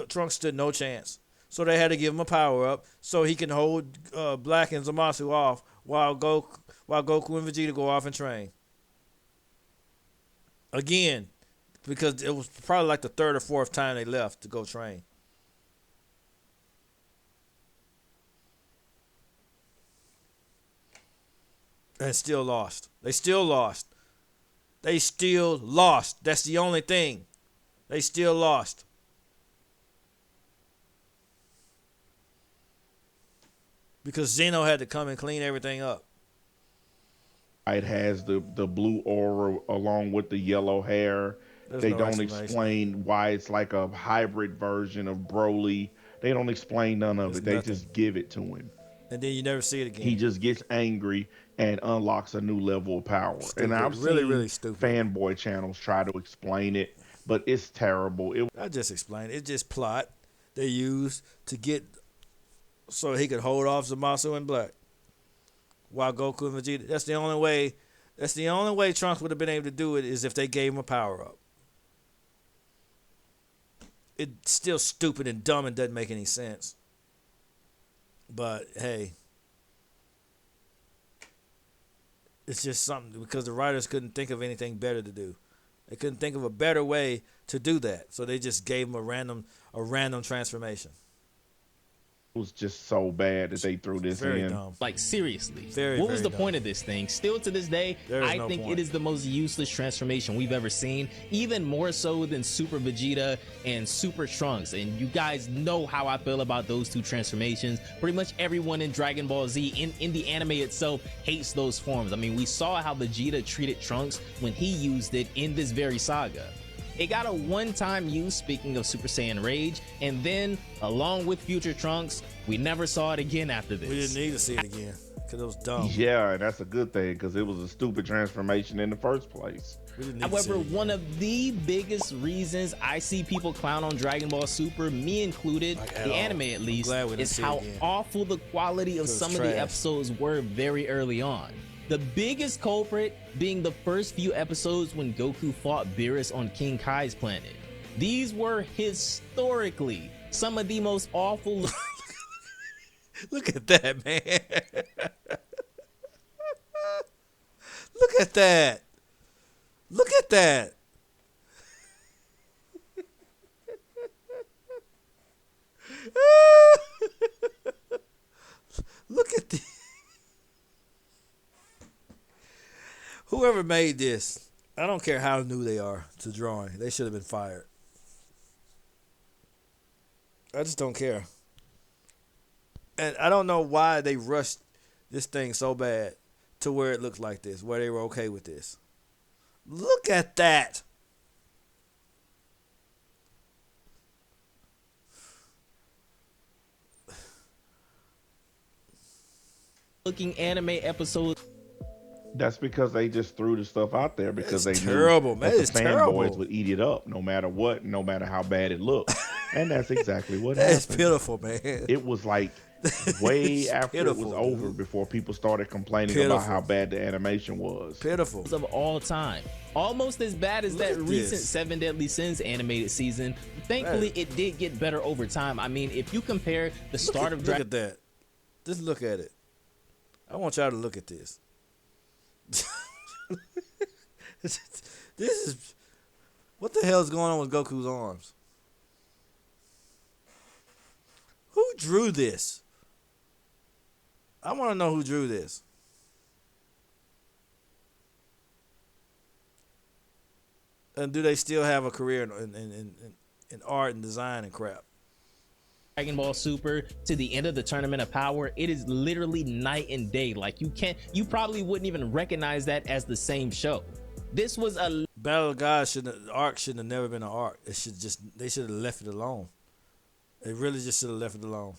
Trunks stood no chance. So they had to give him a power up so he can hold Black and Zamasu off while Goku and Vegeta go off and train. Again, because it was probably like the third or fourth time they left to go train. And still lost. They still lost. That's the only thing. They still lost. Because Zeno had to come and clean everything up. It has the blue aura along with the yellow hair. They don't explain why it's like a hybrid version of Broly. They don't explain none of it. They just give it to him. And then you never see it again. He just gets angry and unlocks a new level of power. Stupid. And I've really seen stupid fanboy channels try to explain it, but it's terrible. I just explained it. It's just plot they used to get so he could hold off Zamasu and Black while Goku and Vegeta. That's the only way Trunks would have been able to do it is if they gave him a power up. It's still stupid and dumb and doesn't make any sense. But hey, it's just something because the writers couldn't think of anything better to do. They couldn't think of a better way to do that, so they just gave him a random transformation. It was just so bad that they threw this Very in. dumb. Like seriously, Very, what was very the point of this thing? Still to this day, I no think point. it is the most useless transformation we've ever seen, even more so than Super Vegeta and Super Trunks. And you guys know how I feel about those two transformations. Pretty much everyone in Dragon Ball Z, in the anime itself, hates those forms. I mean, we saw how Vegeta treated Trunks when he used it in this very saga. It got a one-time use, speaking of Super Saiyan Rage, and then, along with Future Trunks, we never saw it again after this. We didn't need to see it again because it was dumb. Yeah, and that's a good thing because it was a stupid transformation in the first place. However, one of the biggest reasons I see people clown on Dragon Ball Super, me included, the anime at least, is how awful the quality of some of the episodes were very early on. The biggest culprit being the first few episodes when Goku fought Beerus on King Kai's planet. These were historically some of the most awful. Look at that, man. Look at that. Look at that. Look at this. Whoever made this, I don't care how new they are to drawing, they should have been fired. I just don't care. And I don't know why they rushed this thing so bad to where it looks like this, where they were okay with this. Look at that. Looking anime episodes. That's because they just threw the stuff out there because It's they terrible, knew man. that the It's terrible. fanboys would eat it up no matter what, no matter how bad it looked. And that's exactly what That's happened. pitiful, man. It was like way after pitiful, it was dude. over before people started complaining Pitiful. about how bad the animation was. Pitiful. Of all time. Almost as bad as Look that at recent this. 7 Deadly Sins animated season. Thankfully, it did get better over time. I mean, if you compare the start of Look Dragon at that. Just look at it. I want y'all to look at this. This is what the hell is going on with Goku's arms? Who drew this? I want to know who drew this. And do they still have a career in art and design and crap? Dragon Ball Super to the end of the Tournament of Power, it is literally night and day. Like you probably wouldn't even recognize that as the same show. This was a Battle of God the arc shouldn't have never been an arc. They should have left it alone. They really just should have left it alone.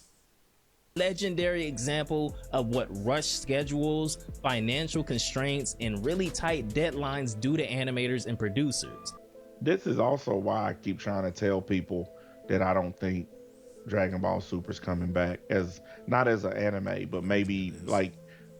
legendary example of what rushed schedules, financial constraints, and really tight deadlines do to animators and producers. This is also why I keep trying to tell people that I don't think Dragon Ball Super's coming back, as not as an anime, but maybe like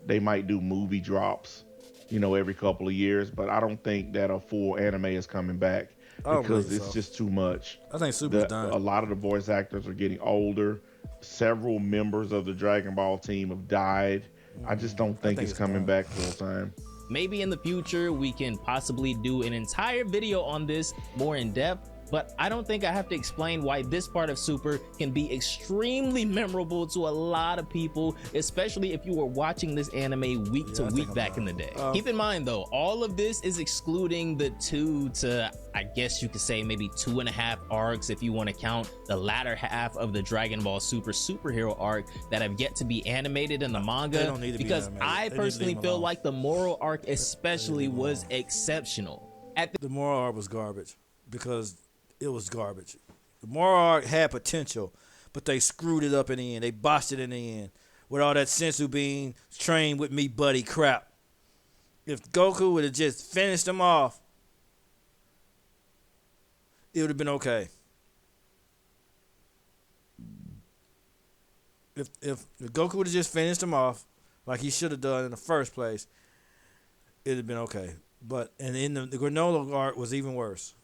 they might do movie drops, you know, every couple of years, but I don't think that a full anime is coming back because it's just too much. I think Super's done. A lot of the voice actors are getting older. Several members of the Dragon Ball team have died. I just don't think it's coming back full time. Maybe in the future we can possibly do an entire video on this more in depth, but I don't think I have to explain why this part of Super can be extremely memorable to a lot of people, especially if you were watching this anime week to week back in the day. Keep in mind though, all of this is excluding the 2 to, I guess you could say maybe 2.5 arcs if you want to count the latter half of the Dragon Ball Super superhero arc that have yet to be animated in the manga, because I personally feel like the moral arc especially was exceptional. The moral arc was garbage because it was garbage. The moral arc had potential, but they screwed it up in the end. They botched it in the end with all that sensu being trained with me buddy crap. If Goku would have just finished them off, it would have been okay. If Goku would have just finished them off like he should have done in the first place, it'd have been okay. But and in the granola arc was even worse.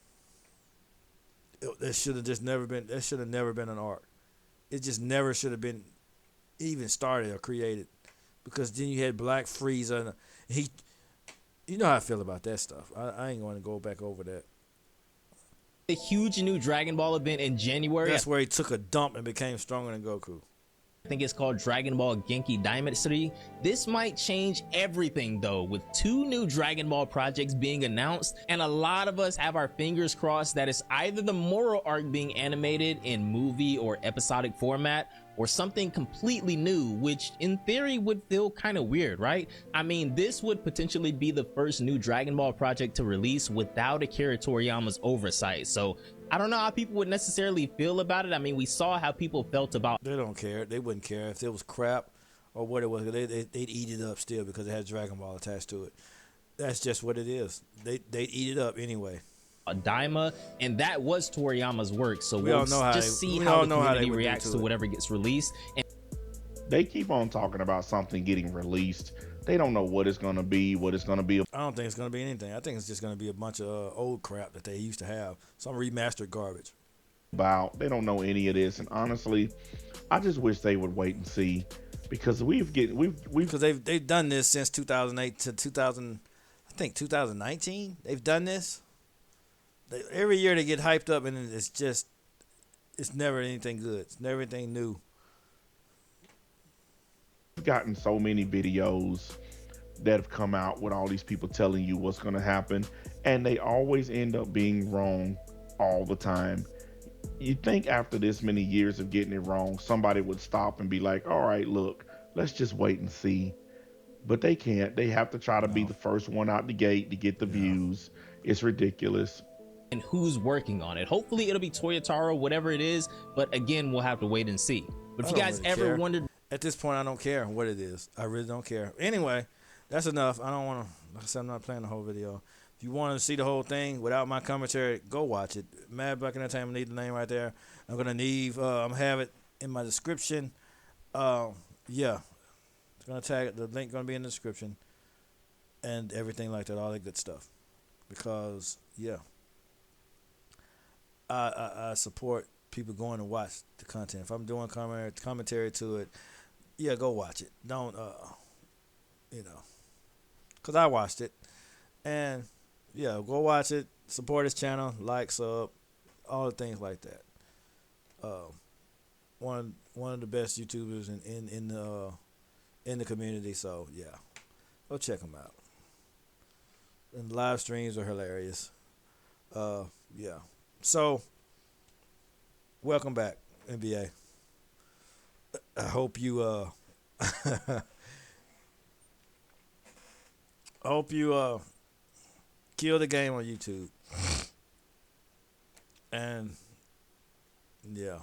That should have just never been. That should have never been an arc. It just never should have been even started or created, because then you had Black Frieza and he. You know how I feel about that stuff. I ain't going to go back over that. A huge new Dragon Ball event in January. That's where he took a dump and became stronger than Goku. I think it's called Dragon Ball Genki Dynasty. This might change everything though, with 2 new Dragon Ball projects being announced, and a lot of us have our fingers crossed that it's either the moral arc being animated in movie or episodic format, or something completely new, which in theory would feel kind of weird, right? I mean, this would potentially be the first new Dragon Ball project to release without Akira Toriyama's oversight, so I don't know how people would necessarily feel about it. I mean, we saw how people felt about. They don't care. They wouldn't care if it was crap or what it was. They'd eat it up still because it had Dragon Ball attached to it. That's just what it is. They'd eat it up anyway. Daima, and that was Toriyama's work. So we all know how just see how the community reacts to whatever gets released. And they keep on talking about something getting released. They don't know what it's going to be, what it's going to be. I don't think it's going to be anything. I think it's just going to be a bunch of old crap that they used to have. Some remastered garbage. They don't know any of this. And honestly, I just wish they would wait and see, because because they've done this since 2008 to 2019. They've done this. Every year they get hyped up, and it's never anything good. It's never anything new. I've gotten so many videos that have come out with all these people telling you what's going to happen, and they always end up being wrong all the time. You think after this many years of getting it wrong, somebody would stop and be like, all right, look, let's just wait and see. But they can't. They have to try to be the first one out the gate to get the views. It's ridiculous. And who's working on it? Hopefully it'll be Toyotaro, whatever it is, but again, we'll have to wait and see. But if you guys ever wondered, at this point, I don't care what it is. I really don't care. Anyway, that's enough. I don't want to. Like I said, I'm not playing the whole video. If you want to see the whole thing without my commentary, go watch it. Mad Black Entertainment, need the name right there. I'm gonna leave. I'm gonna have it in my description. Yeah, it's gonna tag it. The link gonna be in the description, and everything like that, all that good stuff. Because yeah, I support people going to watch the content. If I'm doing commentary to it, yeah, go watch it. Don't, because I watched it. And, yeah, go watch it. Support his channel. Like, sub, all the things like that. One of the best YouTubers in the community. So, yeah, go check him out. And live streams are hilarious. Yeah. So, welcome back, NBA. I hope you kill the game on YouTube. And yeah.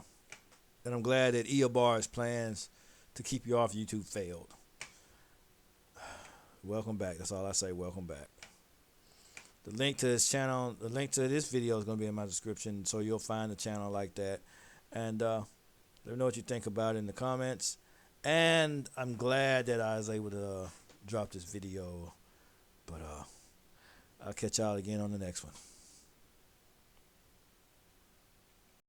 And I'm glad that Eobar's plans to keep you off YouTube failed. Welcome back. That's all I say. Welcome back. The link to his channel, the link to this video is going to be in my description, so you'll find the channel like that. And let me know what you think about it in the comments. And I'm glad that I was able to drop this video. But I'll catch y'all again on the next one.